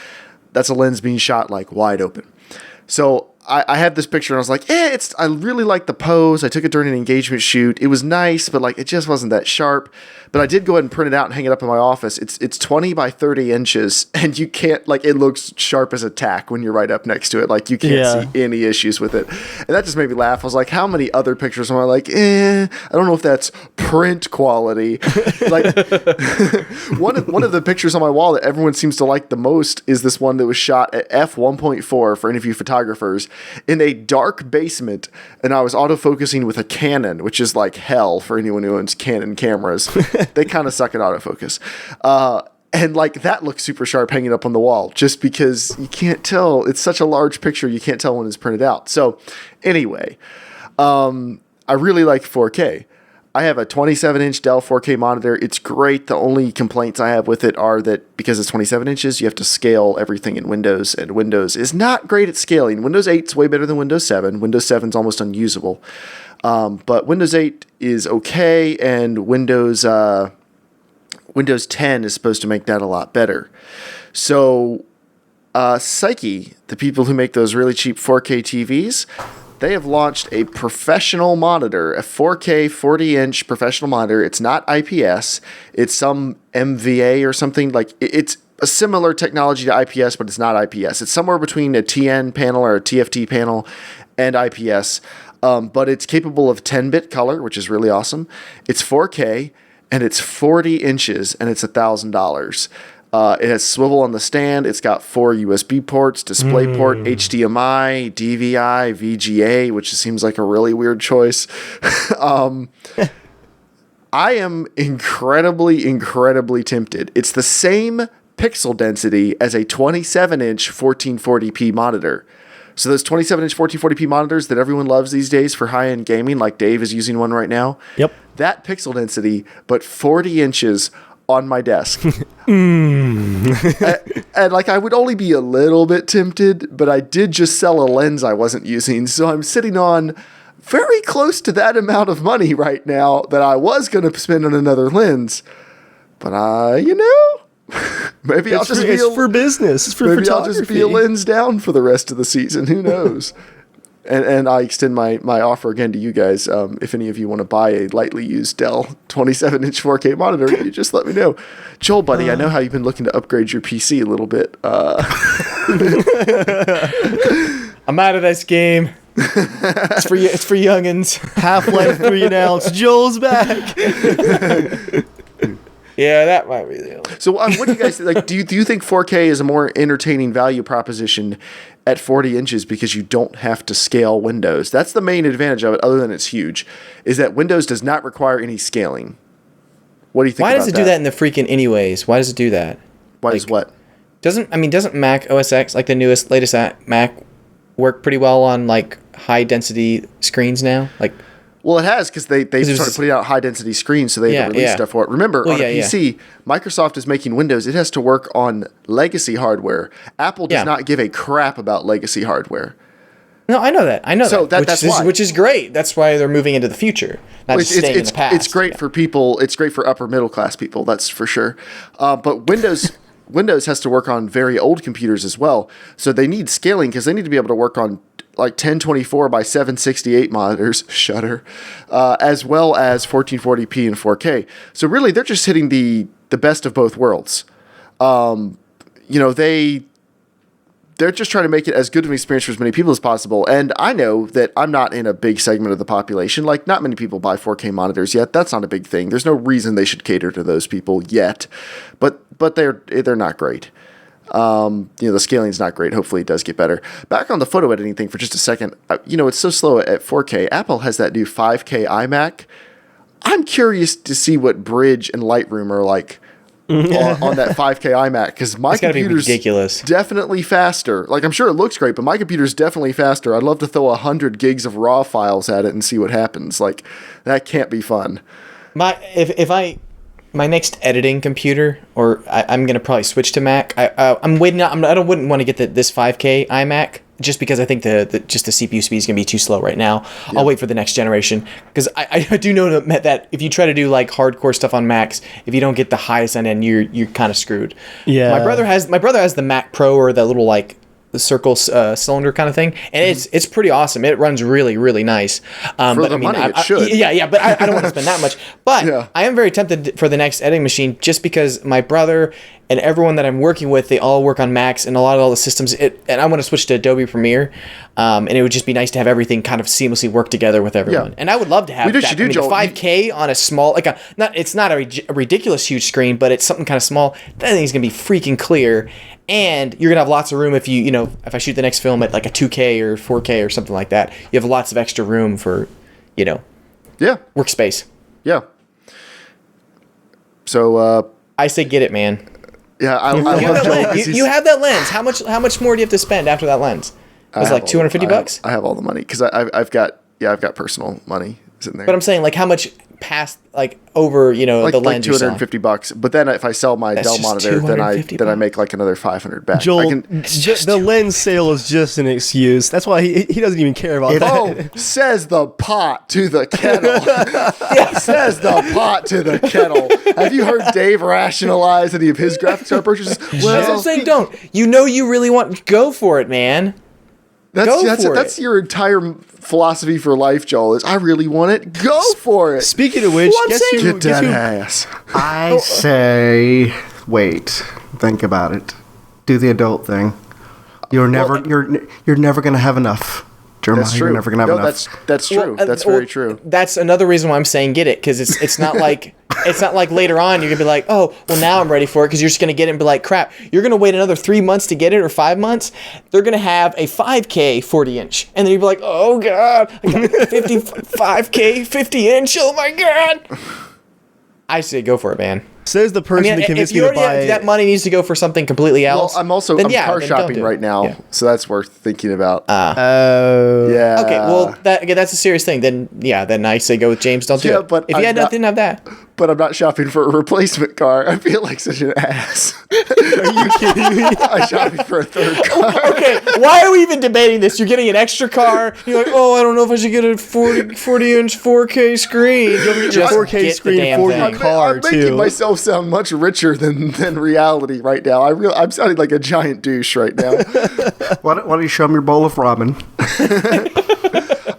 that's a lens being shot like wide open. So I had this picture and I was like, I really like the pose. I took it during an engagement shoot. It was nice, but like it just wasn't that sharp. But I did go ahead and print it out and hang it up in my office. It's 20 by 30 inches, and you can't, like, it looks sharp as a tack when you're right up next to it. Like, you can't see any issues with it. And that just made me laugh. I was like, how many other pictures am I like, I don't know if that's print quality. Like, one of the pictures on my wall that everyone seems to like the most is this one that was shot at f1.4 for any of you photographers in a dark basement, and I was autofocusing with a Canon, which is like hell for anyone who owns Canon cameras. They kind of suck at autofocus. And like that looks super sharp hanging up on the wall just because you can't tell. It's such a large picture, you can't tell when it's printed out. So anyway, I really like 4K. I have a 27-inch Dell 4K monitor. It's great. The only complaints I have with it are that because it's 27 inches, you have to scale everything in Windows, and Windows is not great at scaling. Windows 8 is way better than Windows 7. Windows 7 is almost unusable. But Windows 8 is okay, and Windows 10 is supposed to make that a lot better. So SEIKI, the people who make those really cheap 4K TVs, they have launched a professional monitor, a 4K 40-inch professional monitor. It's not IPS. It's some MVA or something. Like, it's a similar technology to IPS, but it's not IPS. It's somewhere between a TN panel or a TFT panel and IPS. But it's capable of 10-bit color, which is really awesome. It's 4K, and it's 40 inches, and it's $1,000. It has swivel on the stand. It's got 4 USB ports, DisplayPort, HDMI, DVI, VGA, which seems like a really weird choice. I am incredibly tempted. It's the same pixel density as a 27-inch 1440p monitor. So those 27-inch 1440p monitors that everyone loves these days for high-end gaming, like Dave is using one right now. Yep. That pixel density, but 40 inches on my desk. And like I would only be a little bit tempted, but I did just sell a lens I wasn't using. So I'm sitting on very close to that amount of money right now that I was going to spend on another lens. But maybe I'll just it's for business. It's for maybe photography. I'll just be a lens down for the rest of the season. Who knows? And I extend my offer again to you guys. If any of you want to buy a lightly used Dell 27-inch 4K monitor, you just let me know. Joel, buddy, I know how you've been looking to upgrade your PC a little bit. I'm out of this game. It's for youngins. Half-Life 3 announced. Joel's back. Yeah, that might be the only. So what do you guys like? Do you think 4K is a more entertaining value proposition at 40 inches because you don't have to scale Windows? That's the main advantage of it, other than it's huge, is that Windows does not require any scaling. What do you think? Why does it do that in the freaking anyways? Why does it do that? Why does what? Doesn't Mac OS X, like the latest Mac, work pretty well on like high density screens now? Like, well, it has because they started putting out high density screens, so they have released stuff for it. Remember, on a PC, Microsoft is making Windows. It has to work on legacy hardware. Apple does not give a crap about legacy hardware. No, I know that. That's why. Which is great. That's why they're moving into the future, not just staying in the past. It's great for people. It's great for upper middle class people. That's for sure. But Windows has to work on very old computers as well. So they need scaling because they need to be able to work on like 1024 by 768 monitors, Shutter, as well as 1440p and 4K. So really, they're just hitting the best of both worlds. They're just trying to make it as good of an experience for as many people as possible. And I know that I'm not in a big segment of the population. Like, not many people buy 4K monitors yet. That's not a big thing. There's no reason they should cater to those people yet. But they're not great. The scaling's not great. Hopefully it does get better. Back on the photo editing thing for just a second. It's so slow at 4K. Apple has that new 5K iMac. I'm curious to see what Bridge and Lightroom are like on that 5K iMac, because my computer's ridiculous. Definitely faster. Like, I'm sure it looks great, but my computer's definitely faster. I'd love to throw 100 gigs of RAW files at it and see what happens. Like, that can't be fun. My next editing computer, or I'm gonna probably switch to Mac. I'm waiting. I wouldn't want to get this 5K iMac just because I think the CPU speed is gonna be too slow right now. Yeah. I'll wait for the next generation, because I do know that if you try to do like hardcore stuff on Macs, if you don't get the highest end, you're kind of screwed. Yeah. My brother has the Mac Pro, or that little like the circle cylinder kind of thing, and it's pretty awesome. It runs really, really nice. It should. But I don't want to spend that much. But I am very tempted for the next editing machine, just because my brother and everyone that I'm working with, they all work on Macs and a lot of all the systems. And I want to switch to Adobe Premiere, and it would just be nice to have everything kind of seamlessly work together with everyone. Yeah. And I would love to have that. The 5K on a small, it's not a ridiculous huge screen, but it's something kind of small. That thing's gonna be freaking clear. And you're going to have lots of room if if I shoot the next film at like a 2K or 4K or something like that. You have lots of extra room for, workspace. Yeah. So I say get it, man. Yeah, I love Joel. You have that lens. How much more do you have to spend after that lens? It was like $250. I have all the money because I've got personal money sitting there. But I'm saying, like, how much past, like, over, the lens $250. But then if I sell my Dell monitor, then I make like another $500 back. Joel, the lens sale is just an excuse. That's why he doesn't even care about that. Oh, says the pot to the kettle. Says the pot to the kettle. Have you heard Dave rationalize any of his graphics card purchases? Well, that's what I'm saying. Don't. You really want, go for it, man. That's your entire philosophy for life, Joel. Is I really want it. Go for it. Speaking of which, get that ass. I say, wait. Think about it. Do the adult thing. You're never going to have enough. Jeremiah, that's true. You're never going to have enough. That's true. That's very true. That's another reason why I'm saying get it, because it's not like later on you're gonna be like, oh, well, now I'm ready for it, because you're just gonna get it and be like, crap, you're gonna wait another 3 months to get it, or 5 months. They're gonna have a 5K 40-inch, and then you'll be like, oh god, I got 55K 50-inch. Oh my god. I say go for it, man. Says the person that if convinced you me to already buy. that money needs to go for something completely else. Well, I'm car then shopping don't right now, so that's worth thinking about. Oh. Yeah. Okay, well, that's a serious thing. Then I say go with James. Don't do it. But If you had nothing, have that. But I'm not shopping for a replacement car. I feel like such an ass. Are you kidding me? I'm shopping for a third car. Okay, why are we even debating this? You're getting an extra car. You're like, oh, I don't know if I should get a 40-inch 4K screen. Just 4K screen for your car, I'm making too. myself sound much richer than reality right now. I'm sounding like a giant douche right now. Why don't you show me your bowl of ramen?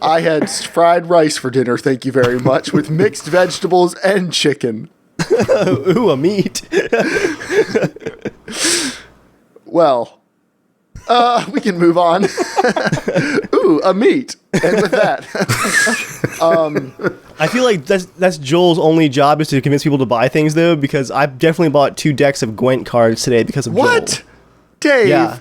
I had fried rice for dinner, thank you very much, with mixed vegetables and chicken. Ooh, a meat. Well, we can move on. Ooh, a meat. And with that, I feel like that's Joel's only job is to convince people to buy things, though, because I definitely bought 2 decks of Gwent cards today because of what? Joel. Dave? Yeah.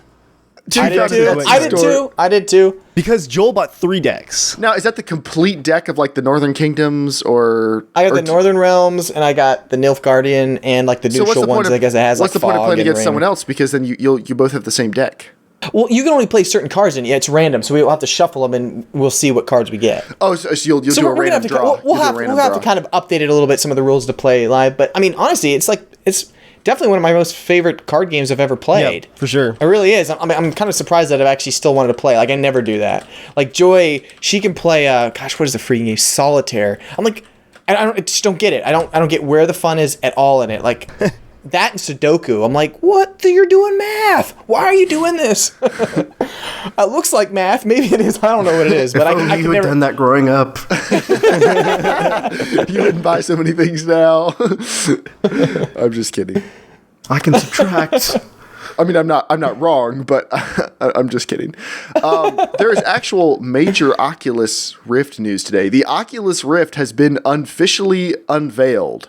I did too. Because Joel bought 3 decks. Now, is that the complete deck of like the Northern Kingdoms or? I got the Northern Realms and I got the Nilfgaardian and like the neutral ones. I guess it has what's like the point of Fog playing and against Ring. someone else? Because then you both have the same deck. Well, you can only play certain cards in it. Yeah, it's random, so we'll have to shuffle them and we'll see what cards we get. Oh, so you'll do a random draw. We'll have to kind of update it a little bit, some of the rules to play live. But I mean, honestly, it's definitely one of my most favorite card games I've ever played. Yeah, for sure. It really is. I'm kind of surprised that I've actually still wanted to play. Like, I never do that. Like, Joy, she can play, what is the freaking game? Solitaire. I'm like, I just don't get it. I don't get where the fun is at all in it. Like, that and Sudoku. I'm like, what? You're doing math. Why are you doing this? It looks like math. Maybe it is. I don't know what it is. But I you had done that growing up. You wouldn't buy so many things now. I'm just kidding. I can subtract. I mean, I'm not wrong, but I'm just kidding. There is actual major Oculus Rift news today. The Oculus Rift has been officially unveiled.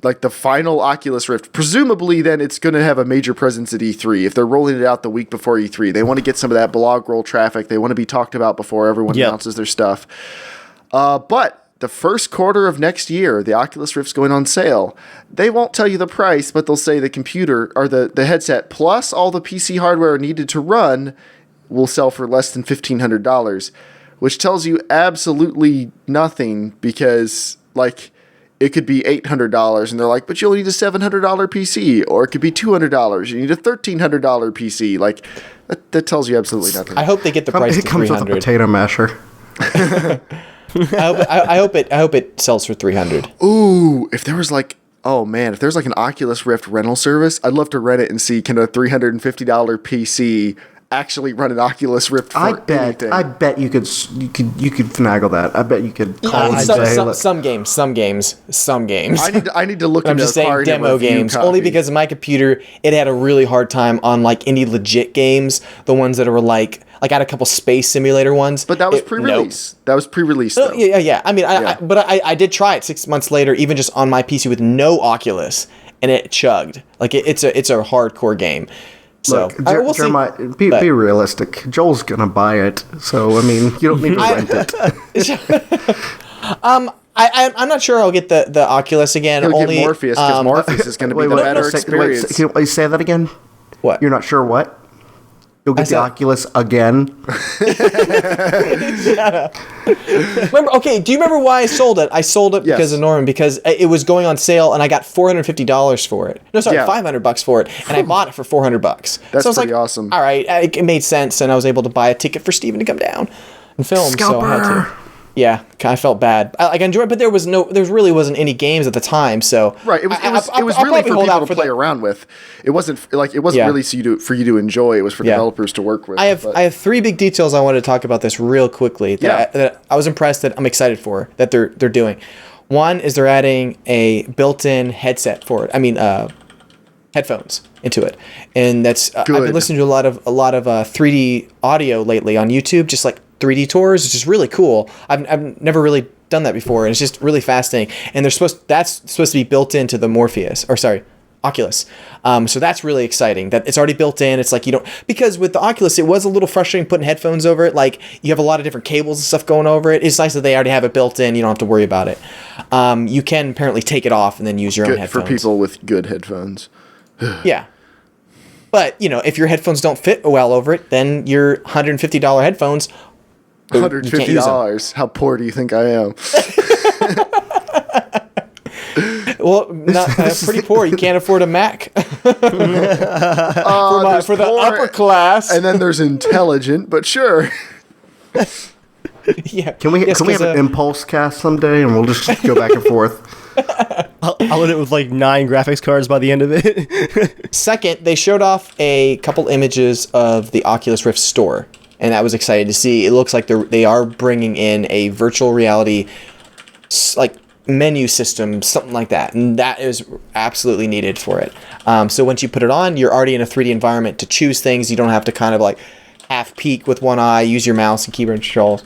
Like the final Oculus Rift. Presumably, then it's going to have a major presence at E3. If they're rolling it out the week before E3, they want to get some of that blog roll traffic. They want to be talked about before everyone announces their stuff. But the first quarter of next year, the Oculus Rift's going on sale. They won't tell you the price, but they'll say the computer or the headset plus all the PC hardware needed to run will sell for less than $1,500, which tells you absolutely nothing because, like, it could be $800 and they're like, but you only need a $700 PC, or it could be $200. You need a $1,300 PC. Like, that tells you absolutely nothing. I hope they get the price It to comes $300. with a potato masher. I hope it sells for $300. Ooh, if there was like an Oculus Rift rental service, I'd love to rent it and see, can a $350 PC actually run an Oculus Rift for anything? I bet you could finagle that. I bet you could call and say, Some games. I need to look I'm into just saying demo games. Only because my computer, it had a really hard time on like any legit games. The ones that were like I had a couple space simulator ones. But that was pre-release. Nope. That was pre-release though. Yeah. I mean, I did try it 6 months later, even just on my PC with no Oculus, and it chugged. Like it's a hardcore game. So look, we'll Jeremiah, be realistic. Joel's gonna buy it, so I mean, you don't need to rent it. I'm not sure I'll get the Oculus again. He'll only get Morpheus because Morpheus is going to be the better experience. Can you say that again? What? You're not sure what? You'll get the Oculus again. Remember? Okay. Do you remember why I sold it? I sold it because of Norman, because it was going on sale and I got $450 for it. No, sorry, $500 for it, and I bought it for $400. That's so I was pretty like, awesome. All right, it made sense, and I was able to buy a ticket for Steven to come down and film. Scalper. So I had to. Yeah, I felt bad. I enjoyed it, but there really wasn't any games at the time. So right, it was really for people to play around with. It wasn't really for you to enjoy. It was for developers to work with. I have 3 big details I wanted to talk about this real quickly that I was impressed, that I'm excited for, that they're doing. One is they're adding a built-in headset for it. I mean, headphones into it, and that's I've been listening to a lot of 3D audio lately on YouTube, just like 3D tours, which is really cool. I've never really done that before, and it's just really fascinating. And that's supposed to be built into the Oculus. So that's really exciting that it's already built in. It's like because with the Oculus, it was a little frustrating putting headphones over it. Like, you have a lot of different cables and stuff going over it. It's nice that they already have it built in. You don't have to worry about it. You can apparently take it off and then use your own Good headphones. for people with good headphones. Yeah. But, if your headphones don't fit well over it, then your $150 headphones, $150. How poor do you think I am? well, not pretty poor. You can't afford a Mac. for the upper class. And then there's intelligent, but sure. Yeah. Can we have an impulse cast someday, and we'll just go back and forth? I'll end it with like 9 graphics cards by the end of it. Second, they showed off a couple images of the Oculus Rift store, and that was exciting to see. It looks like they are bringing in a virtual reality like menu system, something like that, and that is absolutely needed for it. So once you put it on, you're already in a 3D environment to choose things. You don't have to kind of like half peek with one eye, use your mouse and keyboard controls.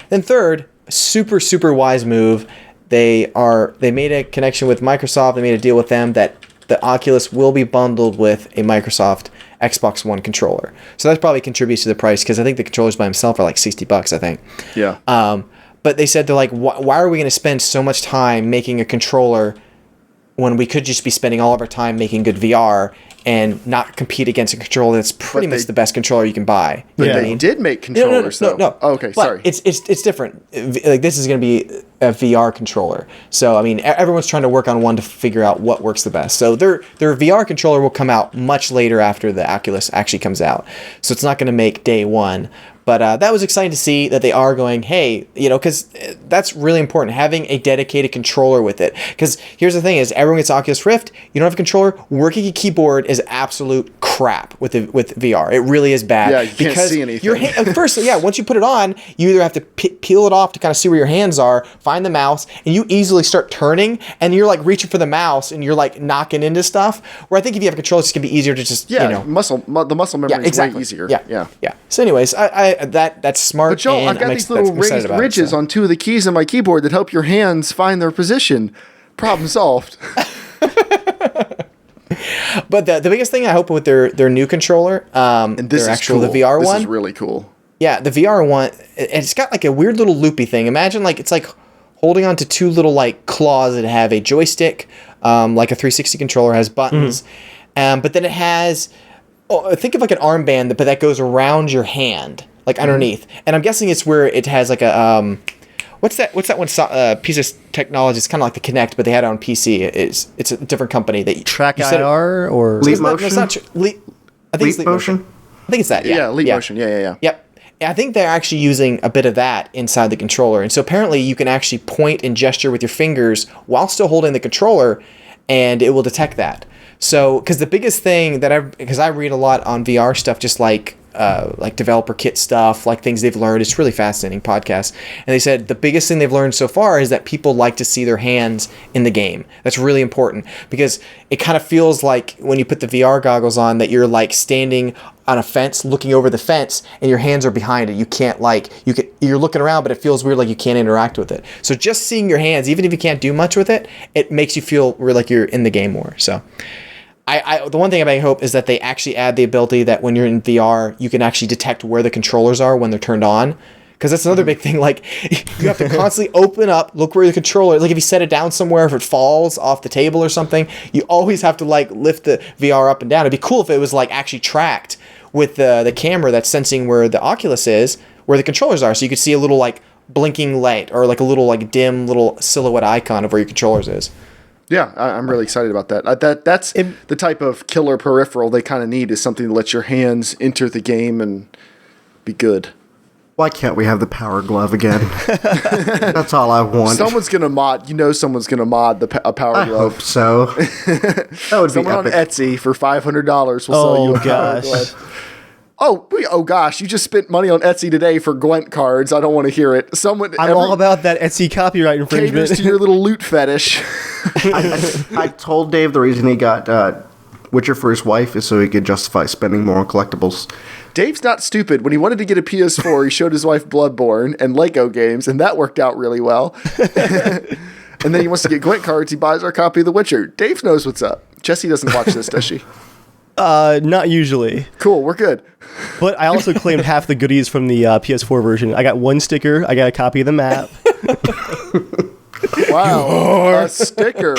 Then third, super wise move. They made a connection with Microsoft. They made a deal with them that the Oculus will be bundled with a Microsoft Xbox One controller. So that probably contributes to the price, because I think the controllers by themselves are like $60, I think. Yeah. But they said, they're like, why are we going to spend so much time making a controller when we could just be spending all of our time making good VR and not compete against a controller that's pretty much the best controller you can buy? You know what I They mean? did make controllers, though. No. Oh, okay, But sorry. It's different. Like, this is going to be a VR controller. So, I mean, everyone's trying to work on one to figure out what works the best. So their VR controller will come out much later after the Oculus actually comes out. So it's not going to make day one. But that was exciting to see that they are going, hey, because that's really important, having a dedicated controller with it. Because here's the thing is, everyone gets Oculus Rift, you don't have a controller, working a keyboard is absolute crap with VR. It really is bad. Yeah, you can't see anything. First, once you put it on, you either have to peel it off to kind of see where your hands are, find the mouse, and you easily start turning, and you're like reaching for the mouse, and you're like knocking into stuff. Where I think if you have a controller, it's going to be easier to just, the muscle memory is way easier. Yeah. So anyways, that's smart. But Joel, I've got these little raised ridges on 2 of the keys on my keyboard that help your hands find their position. Problem solved. But the biggest thing I hope with their new controller, And this is cool. the VR one. This is really cool. Yeah, the VR one, it's got like a weird little loopy thing. Imagine like it's like holding onto 2 little like claws that have a joystick, like a 360 controller has buttons, but then it has, think of like an armband, but that goes around your hand, like underneath. And I'm guessing it's where it has like a what's that one piece of technology? It's kind of like the Kinect, but they had it on PC. It's a different company that Track IR or Leap Motion. I think it's Leap Motion. I think it's that. Yeah, Leap Motion. Yeah. Yep. I think they're actually using a bit of that inside the controller. And so apparently you can actually point and gesture with your fingers while still holding the controller, and it will detect that. So, because the biggest thing because I read a lot on VR stuff, just like developer kit stuff, like things they've learned. It's really fascinating podcast. And they said the biggest thing they've learned so far is that people like to see their hands in the game. That's really important, because it kind of feels like when you put the VR goggles on that you're like standing on a fence looking over the fence and your hands are behind it. You can't you're looking around, but it feels weird, like you can't interact with it. So just seeing your hands, even if you can't do much with it, it makes you feel like you're in the game more. So the one thing I hope is that they actually add the ability that when you're in VR, you can actually detect where the controllers are when they're turned on. Because that's another big thing. Like, you have to constantly open up, look where the controller is. Like, if you set it down somewhere, if it falls off the table or something, you always have to, like, lift the VR up and down. It'd be cool if it was, like, actually tracked with the camera that's sensing where the Oculus is, where the controllers are. So you could see a little, like, blinking light or, like, a little, like, dim little silhouette icon of where your controllers is. Yeah, I'm really excited about that. That's the type of killer peripheral they kind of need, is something that lets your hands enter the game and be good. Why can't we have the power glove again? That's all I want. Someone's gonna mod. Someone's gonna mod a power I glove. hope so. That would Someone be on epic. Etsy for $500 will sell you a power glove. Oh gosh! You just spent money on Etsy today for Gwent cards. I don't want to hear it. I'm all about that Etsy copyright infringement. Caters to your little loot fetish. I told Dave the reason he got Witcher for his wife is so he could justify spending more on collectibles. Dave's not stupid. When he wanted to get a PS4, he showed his wife Bloodborne and Lego games, and that worked out really well. And then he wants to get Gwent cards. He buys our copy of The Witcher. Dave knows what's up. Jessie doesn't watch this, does she? Not usually. Cool, we're good. But I also claimed half the goodies from the PS4 version. I got one sticker. I got a copy of the map. Wow, a sticker.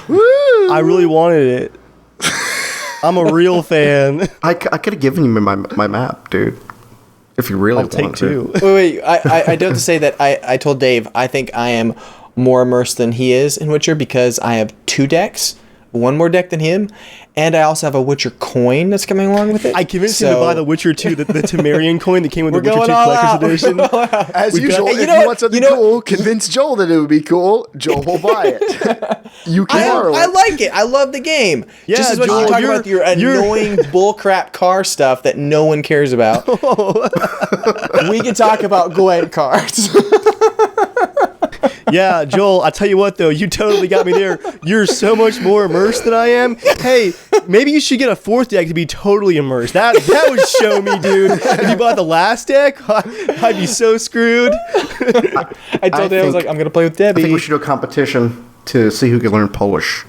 Woo! I really wanted it. I'm a real fan. I could have given you my map, dude. If you really I'll take wanted two. to. Wait. I do have to say that I told Dave I think I am more immersed than he is in Witcher because I have 2 decks, one more deck than him, and I also have a Witcher coin that's coming along with it. I convinced him to buy the Witcher 2, the Temerian coin that came with the We're Witcher 2 going all Collector's out. Edition. As usual, Hey, you if know you what? want something You know- cool, convince Joel that it would be cool. Joel will buy it. You can borrow I it. like it. I love the game. Yeah, Just as much as Joel, you talk you're- about your you're- annoying bullcrap car stuff that no one cares about. We can talk about Gwent cards. Yeah, Joel, I tell you what, though, you totally got me there. You're so much more immersed than I am. Hey, maybe you should get a 4th deck to be totally immersed. That would show me, dude. If you bought the last deck, I'd be so screwed. I told Dave, I was like, I'm going to play with I Debbie. think we should do a competition to see who can learn Polish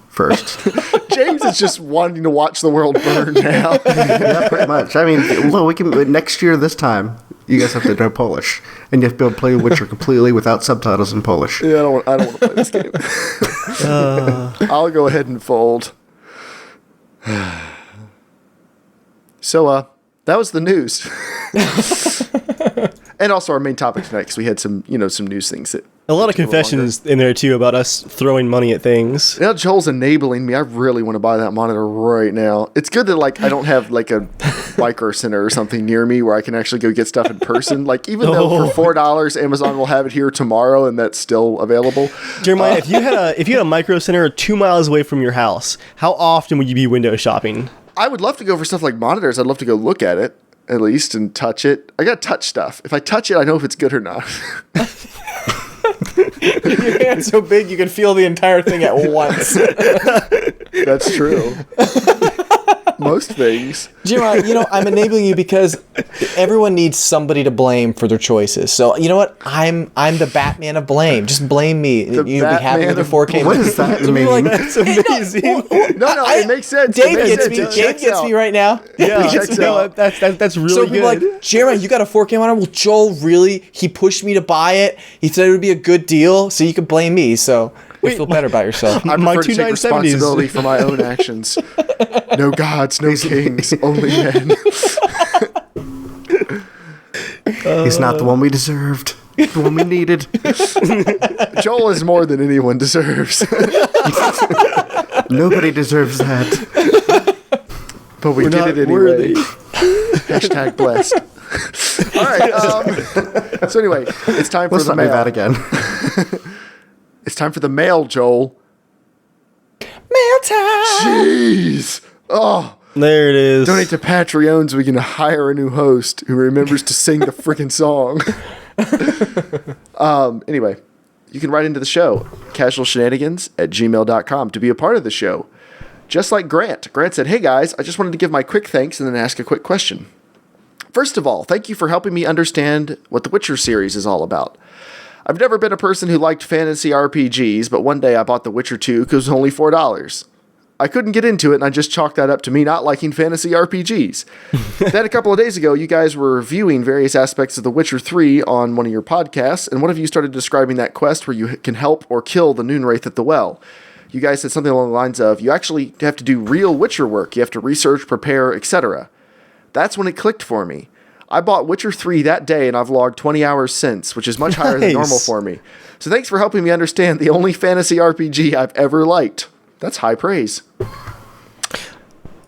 first. James is just wanting to watch the world burn now. Yeah, pretty much. I mean, look, we can next year this time. You guys have to know Polish, and you have to be able to play Witcher completely without subtitles in Polish. Yeah, I don't want to play this game. I'll go ahead and fold. So, that was the news. And also our main topic tonight, because we had some news things that... A lot of confessions in there, too, about us throwing money at things. Now Joel's enabling me. I really want to buy that monitor right now. It's good that, like, I don't have, like, a Micro Center or something near me where I can actually go get stuff in person. Like, even though for $4, Amazon will have it here tomorrow, and that's still available. Jeremiah, if you had a Micro Center 2 miles away from your house, how often would you be window shopping? I would love to go for stuff like monitors. I'd love to go look at it, at least, and touch it. I got to touch stuff. If I touch it, I know if it's good or not. Your hand's so big you can feel the entire thing at once. That's true. Most things. Jim, I'm enabling you because everyone needs somebody to blame for their choices. So you know what? I'm the Batman of blame. Just blame me. You'll be happy with your 4K. What does that So people are mean? That's amazing. No, it makes sense. Dave gets me. Dave gets me right now. Yeah, checks no, out. that's really So people are good. like, Jeremy, you got a 4K monitor? Well, Joel really, he pushed me to buy it. He said it would be a good deal, so you could blame me. So you feel better about yourself. I My prefer to take 2970s. responsibility for my own actions. No gods, no kings, only men. He's not the one we deserved. The one we needed. Joel is more than anyone deserves. Nobody deserves that. But we We're did not it anyway. worthy. Hashtag blessed. All right. So anyway, it's time for Let's the not do mail. that again. It's time for the mail, Joel. Mail time. Jeez. Oh. There it is. Donate to Patreon so we can hire a new host who remembers to sing the freaking song. Anyway, you can write into the show, casualshenanigans@gmail.com, to be a part of the show. Just like Grant. Grant said, "Hey guys, I just wanted to give my quick thanks and then ask a quick question. First of all, thank you for helping me understand what the Witcher series is all about. I've never been a person who liked fantasy RPGs, but one day I bought The Witcher 2 because it was only $4. I couldn't get into it, and I just chalked that up to me not liking fantasy RPGs. Then a couple of days ago, you guys were reviewing various aspects of The Witcher 3 on one of your podcasts, and one of you started describing that quest where you can help or kill the Noonwraith at the well. You guys said something along the lines of, you actually have to do real Witcher work. You have to research, prepare, etc. That's when it clicked for me. I bought Witcher 3 that day, and I've logged 20 hours since, which is much higher than normal Nice. for me. So thanks for helping me understand the only fantasy RPG I've ever liked. That's high praise."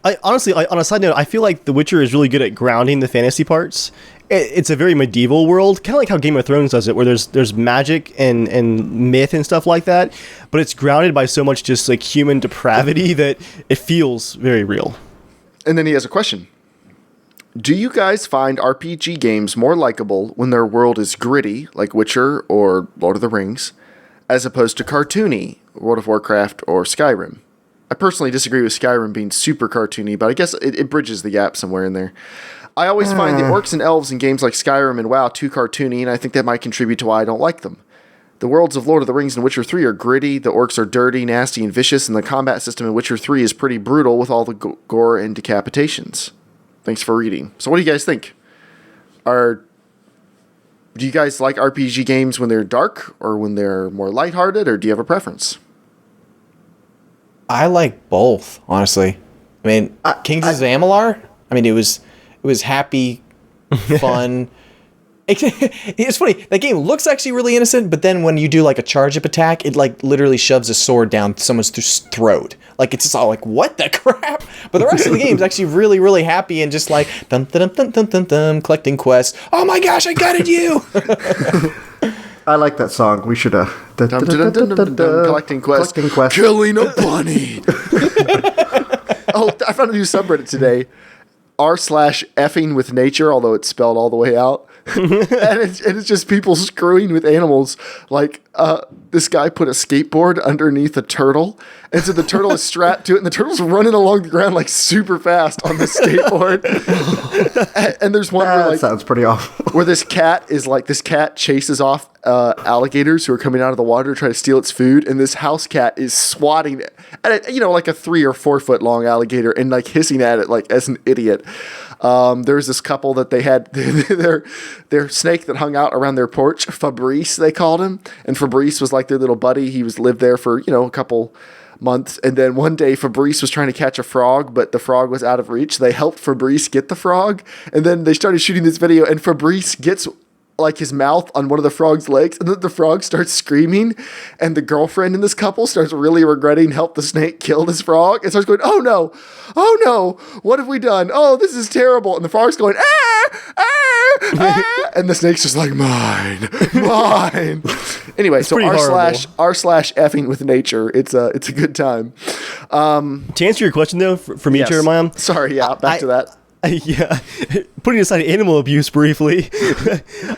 I honestly, on a side note, I feel like The Witcher is really good at grounding the fantasy parts. It's a very medieval world, kind of like how Game of Thrones does it, where there's magic and myth and stuff like that, but it's grounded by so much just like human depravity that it feels very real. And then he has a question. Do you guys find RPG games more likable when their world is gritty, like Witcher or Lord of the Rings, as opposed to cartoony, World of Warcraft or Skyrim? I personally disagree with Skyrim being super cartoony, but I guess it bridges the gap somewhere in there. I always find the orcs and elves in games like Skyrim and WoW too cartoony, and I think that might contribute to why I don't like them. The worlds of Lord of the Rings and Witcher 3 are gritty, the orcs are dirty, nasty, and vicious, and the combat system in Witcher 3 is pretty brutal with all the gore and decapitations. Thanks for reading. So what do you guys think? Are Do you guys like RPG games when they're dark or when they're more lighthearted, or do you have a preference? I like both, honestly. I mean, Kings of Amalur. I mean, it was happy, fun. It's funny. That game looks actually really innocent, but then when you do like a charge up attack, it like literally shoves a sword down someone's throat. Like it's just all like, what the crap? But the rest of the game is actually really, really happy and just like dun dun dun dun dun dun, collecting quests. Oh my gosh, I gutted you! I like that song. We should collecting quests, killing a bunny. Oh, I found a new subreddit today. r/effing with nature, although it's spelled all the way out. and it's just people screwing with animals. Like this guy put a skateboard underneath a turtle, and so the turtle is strapped to it, and the turtle's running along the ground like super fast on the skateboard. and there's one where like sounds pretty awful. where this cat chases off alligators who are coming out of the water to try to steal its food, and this house cat is swatting at it, like a 3 or 4 foot long alligator, and like hissing at it like as an idiot. There was this couple that they had their snake that hung out around their porch, Fabrice they called him, and Fabrice was like their little buddy. He lived there for a couple months, and then one day Fabrice was trying to catch a frog, but the frog was out of reach. They helped Fabrice get the frog, and then they started shooting this video, and Fabrice gets like his mouth on one of the frog's legs, and then the frog starts screaming, and the girlfriend in this couple starts really regretting help the snake kill this frog, and starts going, oh no, what have we done? Oh, this is terrible. And the frog's going, and the snake's just like, mine. Anyway, so r/effing with nature. It's a good time. To answer your question though, for me, yes. Jeremiah. Sorry, back to that. Yeah, putting aside animal abuse briefly,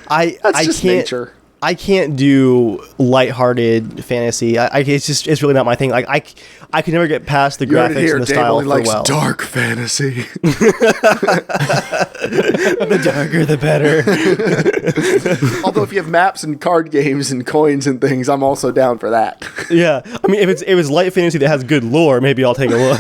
That's just nature. I can't do lighthearted fantasy. It's really not my thing. Like I could never get past the graphics and the style for a while. Dark fantasy. The darker, the better. Although if you have maps and card games and coins and things, I'm also down for that. Yeah, I mean, if it's light fantasy that has good lore, maybe I'll take a look.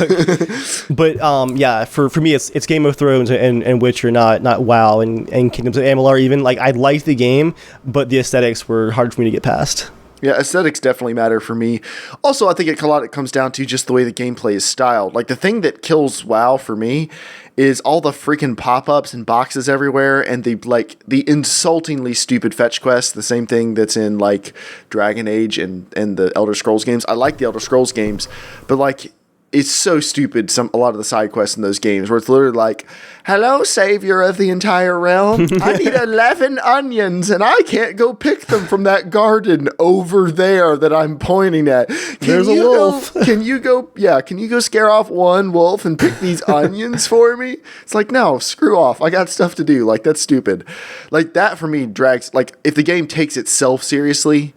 But yeah, for me, it's Game of Thrones and Witcher, not WoW and Kingdoms of Amalur. Even like I liked the game, but the aesthetics were hard for me to get past. Yeah, aesthetics definitely matter for me. Also, I think a lot it comes down to just the way the gameplay is styled. Like, the thing that kills WoW for me is all the freaking pop-ups and boxes everywhere, and the insultingly stupid fetch quests, the same thing that's in, like, Dragon Age and the Elder Scrolls games. I like the Elder Scrolls games, but, like, it's so stupid, a lot of the side quests in those games, where it's literally like, hello, savior of the entire realm. I need 11 onions, and I can't go pick them from that garden over there that I'm pointing at. There's a wolf. Can you go scare off one wolf and pick these onions for me? It's like, no, screw off. I got stuff to do. Like, that's stupid. Like, that for me drags, like, if the game takes itself seriously,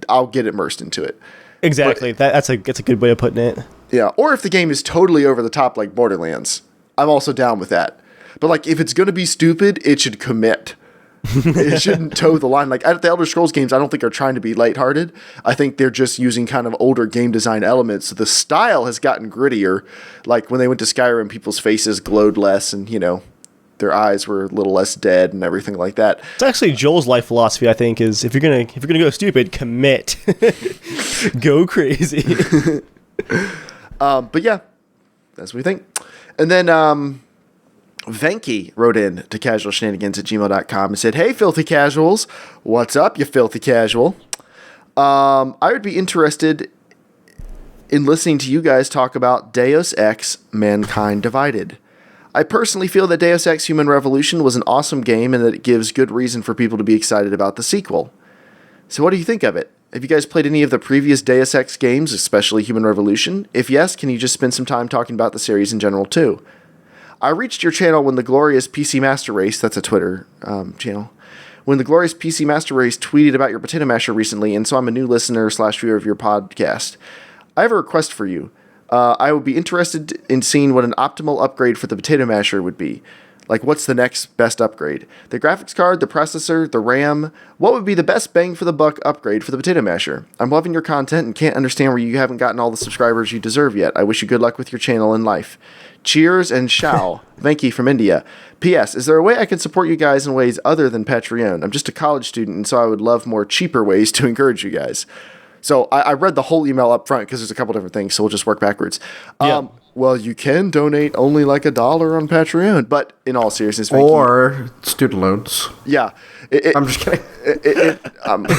I'll get immersed into it. Exactly. But that's a good way of putting it. Yeah, or if the game is totally over the top like Borderlands, I'm also down with that. But like, if it's going to be stupid, it should commit. It shouldn't toe the line. Like, the Elder Scrolls games, I don't think are trying to be lighthearted. I think they're just using kind of older game design elements. So the style has gotten grittier. Like, when they went to Skyrim, people's faces glowed less, and, their eyes were a little less dead and everything like that. It's actually Joel's life philosophy, I think, is if you're gonna go stupid, commit. Go crazy. But yeah, that's what we think. And then Venki wrote in to casualshenanigans@gmail.com and said, hey, filthy casuals. What's up, you filthy casual? I would be interested in listening to you guys talk about Deus Ex Mankind Divided. I personally feel that Deus Ex Human Revolution was an awesome game and that it gives good reason for people to be excited about the sequel. So what do you think of it? Have you guys played any of the previous Deus Ex games, especially Human Revolution? If yes, can you just spend some time talking about the series in general too? I reached your channel when the Glorious PC Master Race, that's a Twitter channel, when the Glorious PC Master Race tweeted about your Potato Masher recently, and so I'm a new listener / viewer of your podcast. I have a request for you. I would be interested in seeing what an optimal upgrade for the Potato Masher would be. Like, what's the next best upgrade? The graphics card, the processor, the RAM. What would be the best bang for the buck upgrade for the Potato Masher? I'm loving your content and can't understand where you haven't gotten all the subscribers you deserve yet. I wish you good luck with your channel and life. Cheers and Shao. Venki from India. P.S. Is there a way I can support you guys in ways other than Patreon? I'm just a college student, and so I would love more cheaper ways to encourage you guys. So I read the whole email up front because there's a couple different things, so we'll just work backwards. Yeah. Well, you can donate only like $1 on Patreon, but in all seriousness, Venki, Or student loans. yeah, I'm just kidding.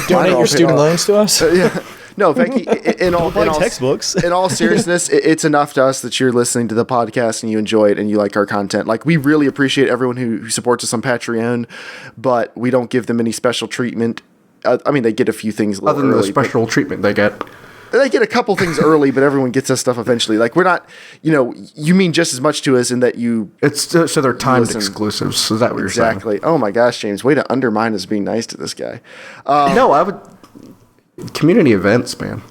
Donate your student loans to us. Yeah. No, Venki, in all textbooks. in all seriousness, it's enough to us that you're listening to the podcast and you enjoy it and you like our content. Like, we really appreciate everyone who supports us on Patreon, but we don't give them any special treatment. I mean, they get a few things a little Other than the early, but special treatment they get. they get a couple things early, but everyone gets us stuff eventually. Like, we're not, you mean just as much to us in that you... It's so they're timed Listen. exclusives. Is that what you're saying? Exactly. Oh my gosh, James, way to undermine us being nice to this guy. No, I would. Community events, man.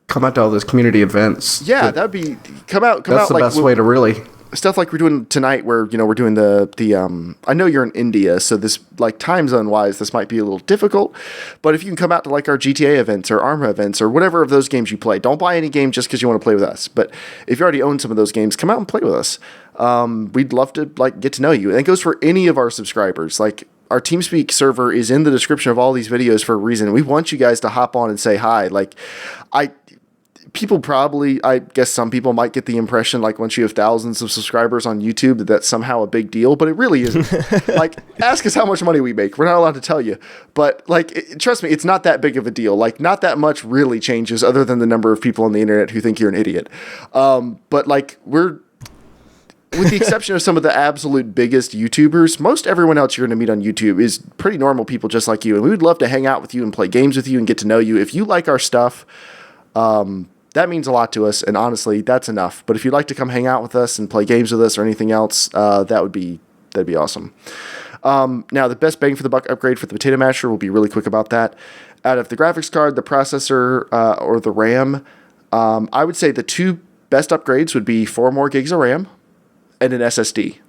Come out to all those community events. Yeah, that'd be... Come out That's the like... best way to really. Stuff like we're doing tonight where, we're doing the I know you're in India, so this, like, time zone wise, this might be a little difficult, but if you can come out to like our GTA events or ARMA events or whatever of those games you play, don't buy any game just because you want to play with us, but if you already own some of those games, come out and play with us. We'd love to, like, get to know you. And it goes for any of our subscribers. Like, our Teamspeak server is in the description of all these videos for a reason. We want you guys to hop on and say hi. Like, people probably, I guess some people might get the impression, like, once you have thousands of subscribers on YouTube, that that's somehow a big deal, but it really isn't. Like, ask us how much money we make. We're not allowed to tell you. But, like, trust me, it's not that big of a deal. Like, not that much really changes other than the number of people on the internet who think you're an idiot. But, like, with the exception of some of the absolute biggest YouTubers, most everyone else you're going to meet on YouTube is pretty normal people just like you. And we would love to hang out with you and play games with you and get to know you. If you like our stuff, that means a lot to us, and honestly, that's enough. But if you'd like to come hang out with us and play games with us or anything else, that'd be awesome. Now, the best bang for the buck upgrade for the Potato Masher, we'll be really quick about that. Out of the graphics card, the processor, or the RAM, I would say the two best upgrades would be 4 more gigs of RAM and an SSD.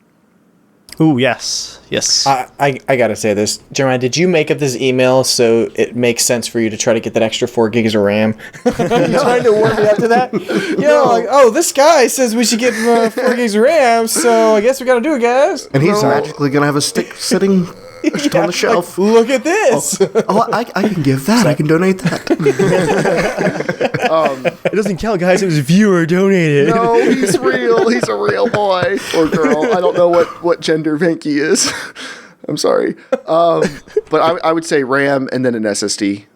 Ooh, yes. I gotta say this, Jeremiah. Did you make up this email so it makes sense for you to try to get that extra 4 gigs of RAM? You trying to warm me up to that? Like, oh, this guy says we should get 4 gigs of RAM, so I guess we gotta do it, guys. And he's magically going to have a stick sitting on the shelf. Like, look at this. I can give that. I can donate that. It doesn't count, guys. It was viewer donated. No, he's real. He's a real boy or girl. I don't know what gender Venki is. I'm sorry. But I would say RAM and then an SSD.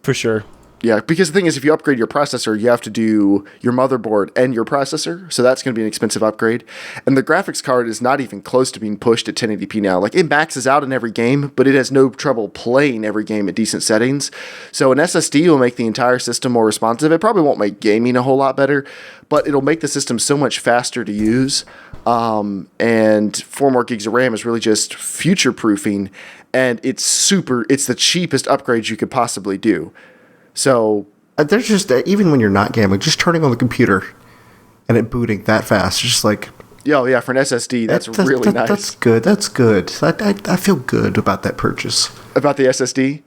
For sure. Yeah, because the thing is, if you upgrade your processor, you have to do your motherboard and your processor, so that's going to be an expensive upgrade. And the graphics card is not even close to being pushed at 1080p now. Like, it maxes out in every game, but it has no trouble playing every game at decent settings. So an SSD will make the entire system more responsive. It probably won't make gaming a whole lot better, but it'll make the system so much faster to use. And 4 more gigs of RAM is really just future-proofing, and it's the cheapest upgrade you could possibly do. So There's just, even when you're not gambling, just turning on the computer and it booting that fast, just like... yeah, for an SSD, that's really nice. That's good. That's good. I feel good about that purchase. About the SSD?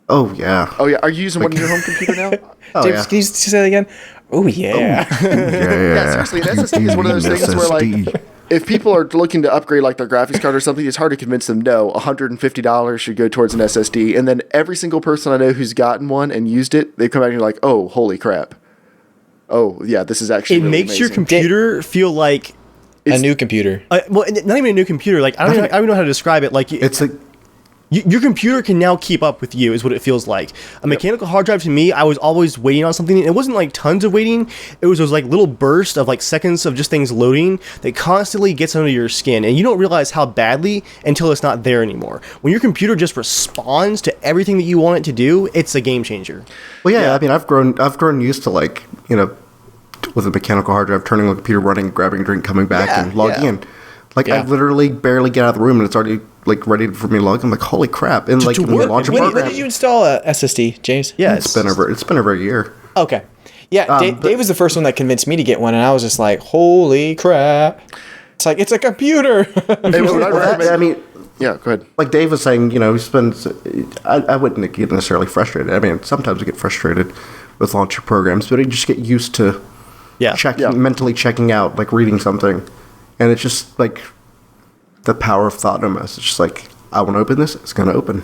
Oh, yeah. Oh, yeah. Are you using one on your home computer now? Oh, James, yeah. can you say that again? Oh, yeah. Yeah, seriously, an SSD is one of those things where, like, if people are looking to upgrade, like, their graphics card or something, it's hard to convince them, no, $150 should go towards an SSD. And then every single person I know who's gotten one and used it, they come out and you're like, oh, holy crap. Oh, yeah, this is actually really makes your amazing. computer feel like... A new computer. well, not even a new computer. Like, I don't even know how to describe it. Like, It's like... Your computer can now keep up with you, is what it feels like. A mechanical hard drive, to me, I was always waiting on something. It wasn't like tons of waiting. It was those like little bursts of like seconds of just things loading that constantly gets under your skin, and you don't realize how badly until it's not there anymore. When your computer just responds to everything that you want it to do, it's a game changer. Well, yeah, I mean, I've grown used to, like, with a mechanical hard drive, turning on the computer, running, grabbing a drink, coming back, and logging in. Like, I literally barely get out of the room, and it's already, like, ready for me to log in. I'm like, holy crap. And, like, when you launch a program... When did you install a SSD, James? Yeah, It's been over a year. Okay. Yeah, Dave was the first one that convinced me to get one, and I was just like, holy crap. It's like, it's a computer. Hey, what I recommend- I mean, yeah, go ahead. like Dave was saying, you know, he spends. I wouldn't get necessarily frustrated. I mean, sometimes I get frustrated with launcher programs, but I just get used to mentally checking out, like reading something, and it's just like the power of thought almost. It's just like, I want to open this, it's going to open.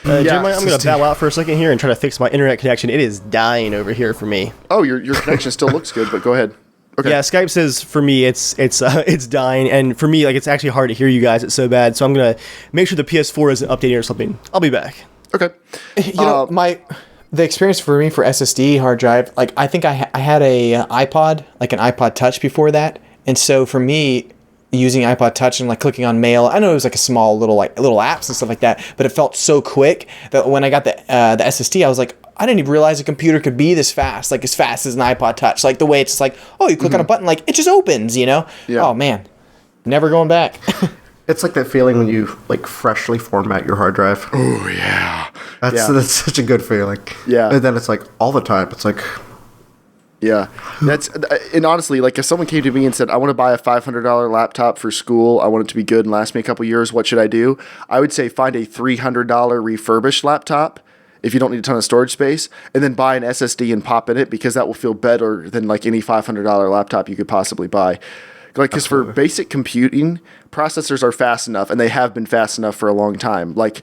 Jeremiah, I'm going to bow out for a second here and try to fix my internet connection. It is dying over here for me. Oh, your connection still looks good, but go ahead. Okay. Yeah, Skype says for me it's dying, and for me, like, it's actually hard to hear you guys. It's so bad, so I'm gonna make sure the PS4 isn't updating or something. I'll be back. Okay. You know, the experience for me for SSD hard drive, like, I think I had a iPod, like an iPod Touch before that, and so for me, using iPod Touch and like clicking on mail, I know it was like a small little apps and stuff like that, but it felt so quick that when I got the SSD, I was like, I didn't even realize a computer could be this fast, like as fast as an iPod Touch. Like the way it's like, oh, you click on a button, like it just opens, you know? Yeah. Oh man, never going back. It's like that feeling when you like freshly format your hard drive. Oh yeah. That's such a good feeling. Yeah. And then it's like all the time. It's like, yeah, and honestly, like if someone came to me and said, I want to buy a $500 laptop for school, I want it to be good and last me a couple years, what should I do? I would say find a $300 refurbished laptop if you don't need a ton of storage space, and then buy an SSD and pop in it, because that will feel better than like any $500 laptop you could possibly buy. Like, because for basic computing, processors are fast enough, and they have been fast enough for a long time. Like,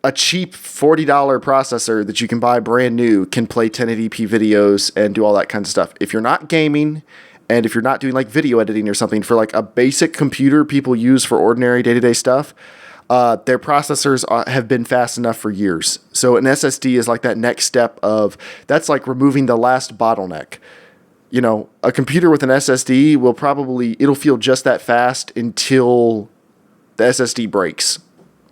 a cheap $40 processor that you can buy brand new can play 1080p videos and do all that kind of stuff. If you're not gaming, and if you're not doing like video editing or something, for like a basic computer people use for ordinary day-to-day stuff, their processors have been fast enough for years. So an SSD is like that next step of, that's like removing the last bottleneck. You know, a computer with an SSD it'll feel just that fast until the SSD breaks,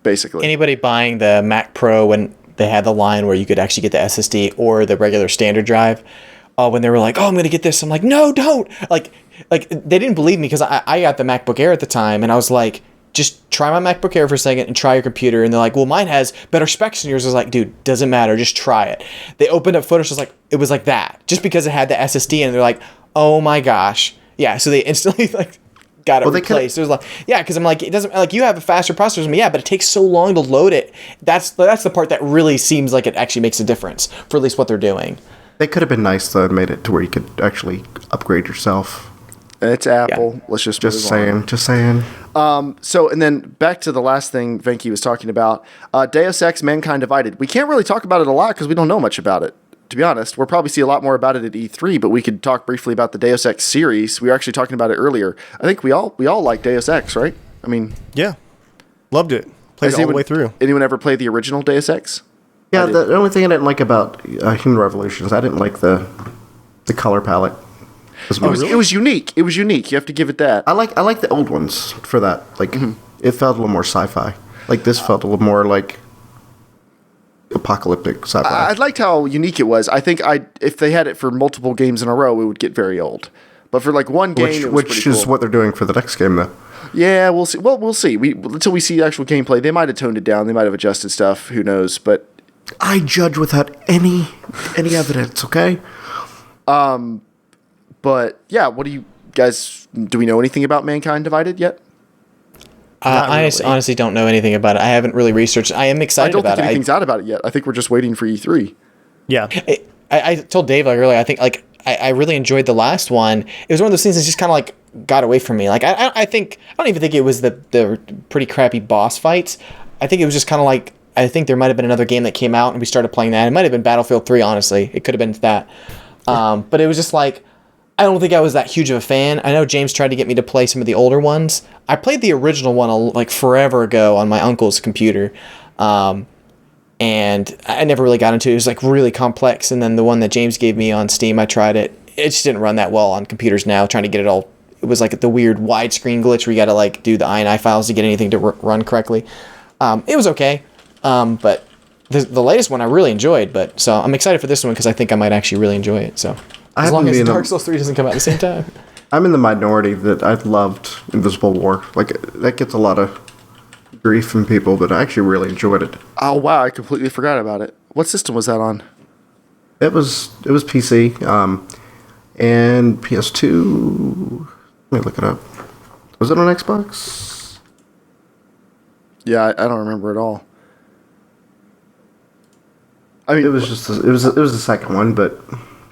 basically. Anybody buying the Mac Pro when they had the line where you could actually get the SSD or the regular standard drive, when they were like, oh, I'm going to get this, I'm like, no, don't. Like they didn't believe me, because I got the MacBook Air at the time, and I was like, just try my MacBook Air for a second and try your computer. And they're like, well, mine has better specs than yours. I was like, dude, doesn't matter. Just try it. They opened up footage. It was like that. Just because it had the SSD, and they're like, oh my gosh. Yeah. So they instantly like got it replaced. It was like, yeah, because I'm like, it doesn't, like, you have a faster processor than me. Yeah, but it takes so long to load it. That's the part that really seems like it actually makes a difference for at least what they're doing. they could have been nice though and made it to where you could actually upgrade yourself. It's Apple. Yeah. Let's just saying. So, and then back to the last thing Venky was talking about, Deus Ex: Mankind Divided. We can't really talk about it a lot because we don't know much about it. To be honest, we'll probably see a lot more about it at E3, but we could talk briefly about the Deus Ex series. We were actually talking about it earlier. I think we all like Deus Ex, right? I mean, yeah, loved it. Played it all the way through. Anyone ever play the original Deus Ex? Yeah, the only thing I didn't like about Human Revolution is I didn't like the color palette. It was unique. It was unique. You have to give it that. I like the old ones for that. Like it felt a little more sci-fi. Like this felt a little more like apocalyptic sci-fi. I liked how unique it was. I think if they had it for multiple games in a row, it would get very old. But for like one game, it was which is cool. What they're doing for the next game, though. Yeah, we'll see. Well, we'll see. Until we see actual gameplay, they might have toned it down. They might have adjusted stuff. Who knows? But I judge without any evidence. Okay. But yeah, what do you guys? Do we know anything about Mankind Divided yet? I honestly don't know anything about it. I haven't really researched. I am excited about it. I don't think anything's out about it yet. I think we're just waiting for E3. Yeah. I told Dave like earlier. I think like I really enjoyed the last one. It was one of those things that just kind of like got away from me. Like I don't even think it was the pretty crappy boss fights. I think it was just kind of like, I think there might have been another game that came out and we started playing that. It might have been Battlefield 3. Honestly, it could have been that. But it was just like, I don't think I was that huge of a fan. I know James tried to get me to play some of the older ones. I played the original one like forever ago on my uncle's computer. And I never really got into it. It was like really complex. And then the one that James gave me on Steam, I tried it. It just didn't run that well on computers now, trying to get it all. It was like the weird widescreen glitch where you got to like do the INI files to get anything to run correctly. It was okay. But the latest one I really enjoyed. So I'm excited for this one because I think I might actually really enjoy it. So as long as Dark Souls 3 doesn't come out at the same time. I'm in the minority that I loved Invisible War. Like that gets a lot of grief from people, but I actually really enjoyed it. Oh wow, I completely forgot about it. What system was that on? It was PC and PS2. Let me look it up. Was it on Xbox? Yeah, I don't remember at all. I mean, It was just it was the second one, but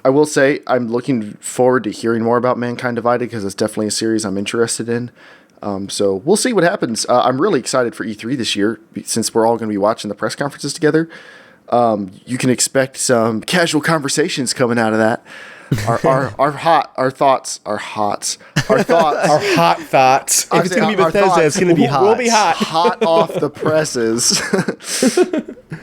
I will say I'm looking forward to hearing more about Mankind Divided because it's definitely a series I'm interested in. So we'll see what happens. I'm really excited for E3 this year since we're all going to be watching the press conferences together. You can expect some casual conversations coming out of that. Our hot thoughts. Our hot thoughts. If it's going to be Bethesda, it's going to be hot. We'll be hot. Hot off the presses.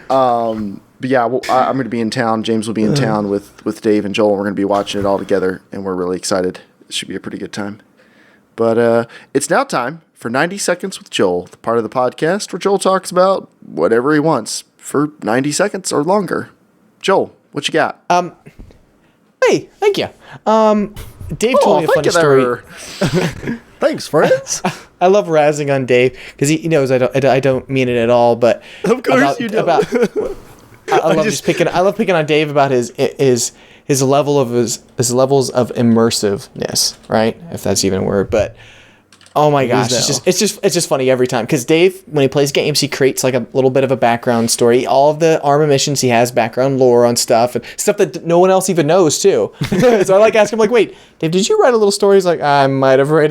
But yeah, I'm going to be in town. James will be in town with Dave and Joel. We're going to be watching it all together, and we're really excited. It should be a pretty good time. But it's now time for 90 Seconds with Joel, the part of the podcast where Joel talks about whatever he wants for 90 seconds or longer. Joel, what you got? Hey, thank you. Dave told me a funny story. Thanks, friends. I love razzing on Dave because he knows I don't mean it at all. But of course you don't. I love picking on Dave about his levels of immersiveness, right? If that's even a word, but oh my gosh, it's just funny every time because Dave, when he plays games, he creates like a little bit of a background story. All of the Arma missions, he has background lore on stuff and stuff that no one else even knows too. So I like asking him like, wait, Dave, did you write a little story? He's like, I might have wrote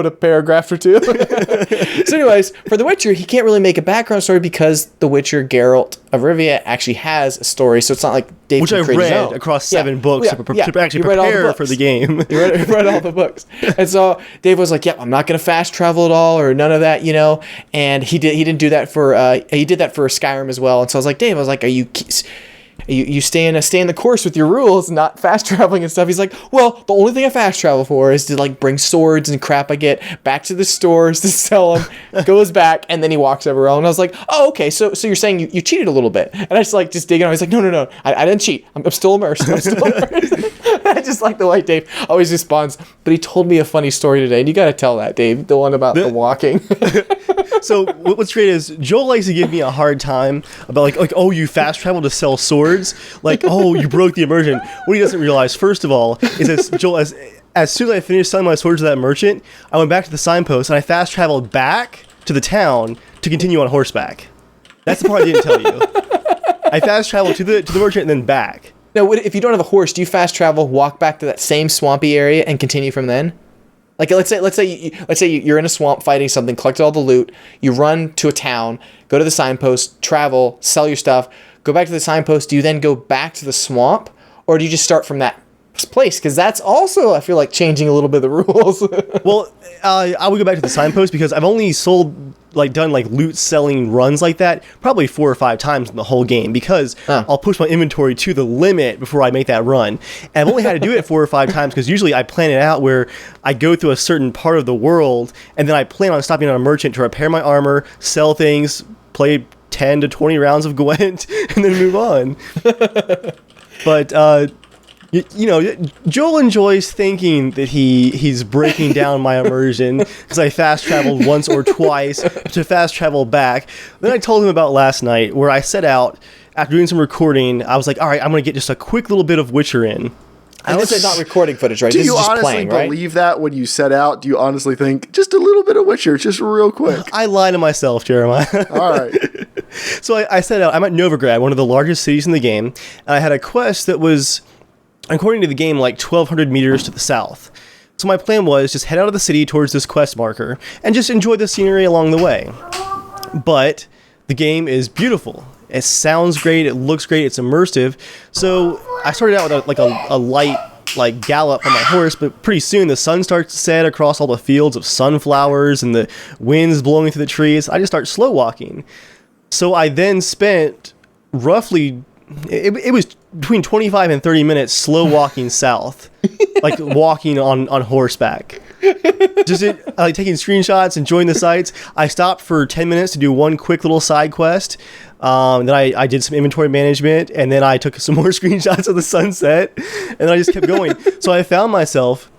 a paragraph or two. So anyways, for The Witcher, he can't really make a background story because The Witcher, Geralt of Rivia actually has a story. So it's not like Dave which can I create his read own. across 7 books to actually He read all the prepare books. for the game. He read all the books. And so Dave was like, I'm not going to fast travel at all or none of that, you know. And he didn't do that for he did that for Skyrim as well. And so I was like, Dave, are you staying the course with your rules, not fast traveling and stuff? He's like, well, the only thing I fast travel for is to like bring swords and crap I get back to the stores to sell them, goes back, and then he walks everywhere. And I was like, oh, okay, so you're saying you cheated a little bit. And I just digging on. He's like, no, I didn't cheat. I'm still immersed. I just like the way Dave always responds. But he told me a funny story today, and you got to tell that, Dave, the one about the walking. So what's great is Joel likes to give me a hard time about like oh, you fast travel to sell swords, like oh, you broke the immersion. What he doesn't realize, first of all, is that Joel, as soon as I finished selling my swords to that merchant, I went back to the signpost and I fast traveled back to the town to continue on horseback. That's the part I didn't tell you. I fast traveled to the merchant and then back. Now, if you don't have a horse, do you fast travel, walk back to that same swampy area, and continue from then? Like let's say you're in a swamp fighting something, collect all the loot, you run to a town, go to the signpost, travel, sell your stuff, go back to the signpost. Do you then go back to the swamp, or do you just start from that place? Because that's also, I feel like, changing a little bit of the rules. Well, I would go back to the signpost because I've only done loot selling runs like that probably 4 or 5 times in the whole game because I'll push my inventory to the limit before I make that run. And I've only had to do it 4 or 5 times because usually I plan it out where I go through a certain part of the world and then I plan on stopping at a merchant to repair my armor, sell things, play 10 to 20 rounds of Gwent, and then move on. But you know, Joel enjoys thinking that he's breaking down my immersion because I fast traveled once or twice to fast travel back. Then I told him about last night where I set out after doing some recording. I was like, all right, I'm going to get just a quick little bit of Witcher in. I would say not recording footage, right? Do this you is just honestly playing, right? believe that when you set out? Do you honestly think just a little bit of Witcher, just real quick? I lie to myself, Jeremiah. All right. So I set out. I'm at Novigrad, one of the largest cities in the game, and I had a quest that was, according to the game, like 1,200 meters to the south. So my plan was just head out of the city towards this quest marker and just enjoy the scenery along the way. But the game is beautiful. It sounds great. It looks great. It's immersive. So I started out with a light gallop on my horse, but pretty soon the sun starts to set across all the fields of sunflowers and the wind's blowing through the trees. I just start slow walking. So I then spent roughly, it was between 25 and 30 minutes slow walking south, like walking on horseback. Just taking screenshots, enjoying the sights. I stopped for 10 minutes to do one quick little side quest. Then I did some inventory management, and then I took some more screenshots of the sunset, and then I just kept going. So I found myself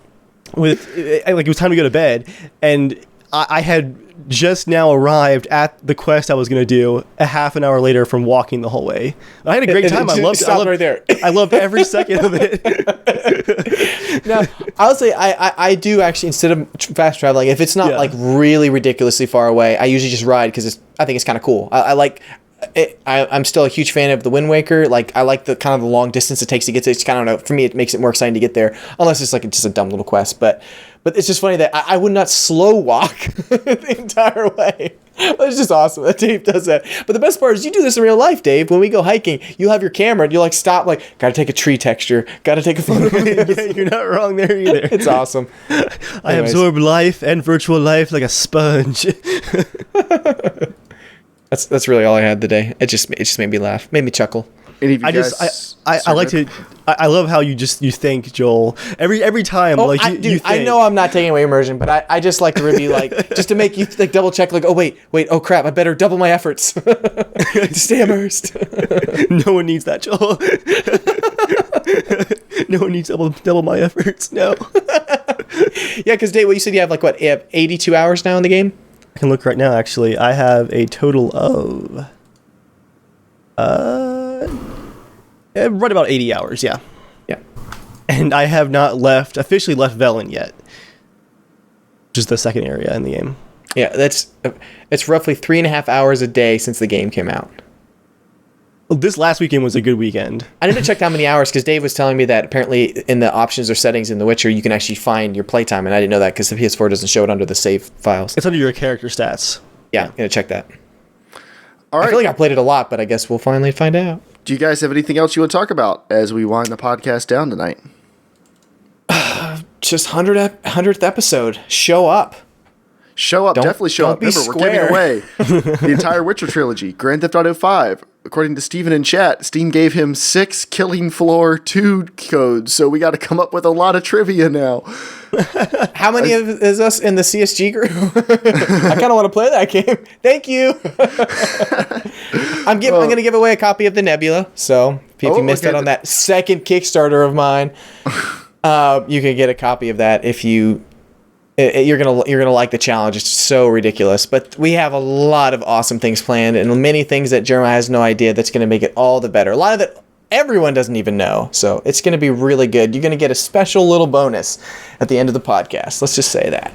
it was time to go to bed, and I had just now arrived at the quest I was going to do a half an hour later from walking the whole way. I had a great time. I loved right there. I loved every second of it. Now, I'll say I do actually, instead of fast traveling, if it's not like really ridiculously far away, I usually just ride because I think it's kind of cool. I like it. I'm still a huge fan of the Wind Waker. Like, I like the kind of the long distance it takes to get to. It's kind of, I don't know, for me, it makes it more exciting to get there, unless it's like just a dumb little quest. But it's just funny that I would not slow walk the entire way. It's just awesome that Dave does that. But the best part is you do this in real life, Dave. When we go hiking, you have your camera and you like stop, like, gotta take a tree texture, gotta take a photo. Yeah, you're not wrong there either. It's awesome. I absorb life and virtual life like a sponge. That's really all I had today. It just made me laugh, made me chuckle. Any of you guys? I like to. I love how you think, Joel. Every time, you think. I know I'm not taking away immersion, but I just like to review, like, just to make you like double check, like, oh wait, oh crap, I better double my efforts to stay immersed. No one needs that, Joel. No one needs double my efforts. No. Yeah, because Dave, what you said, you have 82 hours now in the game. I can look right now. Actually, I have a total of right about 80 hours. Yeah. And I have not officially left Velen yet. Just the second area in the game. Yeah, it's roughly 3.5 hours a day since the game came out. Well, this last weekend was a good weekend. I didn't check how many hours, because Dave was telling me that apparently in the options or settings in The Witcher, you can actually find your playtime, and I didn't know that because the PS4 doesn't show it under the save files. It's under your character stats. Yeah, I'm going to check that. All right. I feel like I played it a lot, but I guess we'll finally find out. Do you guys have anything else you want to talk about as we wind the podcast down tonight? Just 100th episode. Show up. Show up. Definitely show up. Remember, we're giving away the entire Witcher trilogy. Grand Theft Auto 5. According to Steven in chat, Steam gave him 6 Killing Floor 2 codes, so we got to come up with a lot of trivia now. How many is us in the CSG group? I kind of want to play that game. Thank you. I'm going to give away a copy of the Nebula, so if you missed out on that second Kickstarter of mine, you can get a copy of that if you're gonna like the challenge. It's so ridiculous, but we have a lot of awesome things planned and many things that Jeremiah has no idea that's gonna make it all the better. A lot of it everyone doesn't even know, so it's gonna be really good. You're gonna get a special little bonus at the end of the podcast. Let's just say that.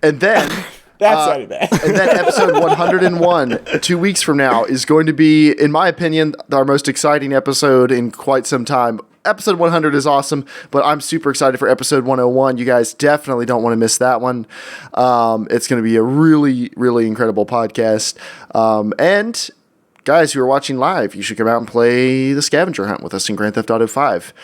And then that's not bad. And then episode 101, 2 weeks from now, is going to be, in my opinion, our most exciting episode in quite some time. Episode 100 is awesome, but I'm super excited for episode 101. You guys definitely don't want to miss that one. It's going to be a really, really incredible podcast. And guys who are watching live, you should come out and play the scavenger hunt with us in Grand Theft Auto 5.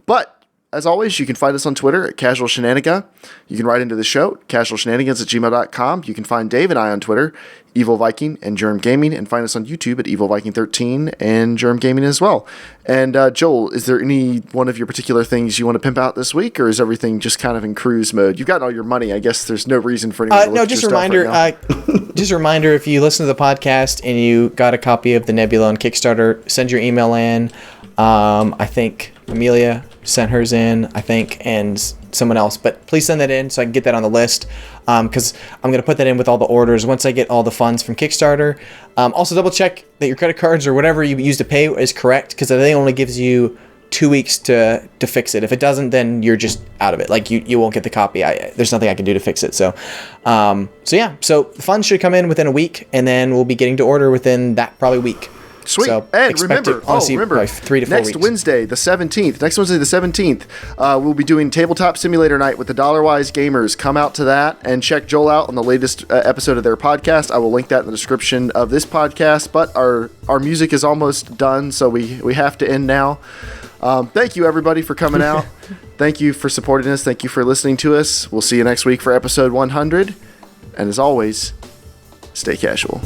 But as always, you can find us on Twitter at casualshenanigans. You can write into the show, casualshenanigans@gmail.com. You can find Dave and I on Twitter, Evil Viking and Germ Gaming, and find us on YouTube at Evil Viking 13 and Germ Gaming as well. And Joel, is there any one of your particular things you want to pimp out this week, or is everything just kind of in cruise mode? You've gotten all your money. I guess there's no reason for anyone to look no, at just your a reminder. stuff right now. Just a reminder: if you listen to the podcast and you got a copy of the Nebula on Kickstarter, send your email in. I think Amelia sent hers in, I think, and someone else. But please send that in so I can get that on the list, because I'm going to put that in with all the orders once I get all the funds from Kickstarter. Also, double check that your credit cards or whatever you use to pay is correct, because I think it only gives you 2 weeks to fix it. If it doesn't, then you're just out of it. Like, you won't get the copy. There's nothing I can do to fix it. So the funds should come in within a week, and then we'll be getting to order within that probably week. Sweet. So and remember, like 3 to 4 next weeks. Wednesday, the 17th, we'll be doing Tabletop Simulator Night with the Dollarwise Gamers. Come out to that and check Joel out on the latest episode of their podcast. I will link that in the description of this podcast, but our music is almost done, so we have to end now. Thank you, everybody, for coming out. Thank you for supporting us. Thank you for listening to us. We'll see you next week for episode 100. And as always, stay casual.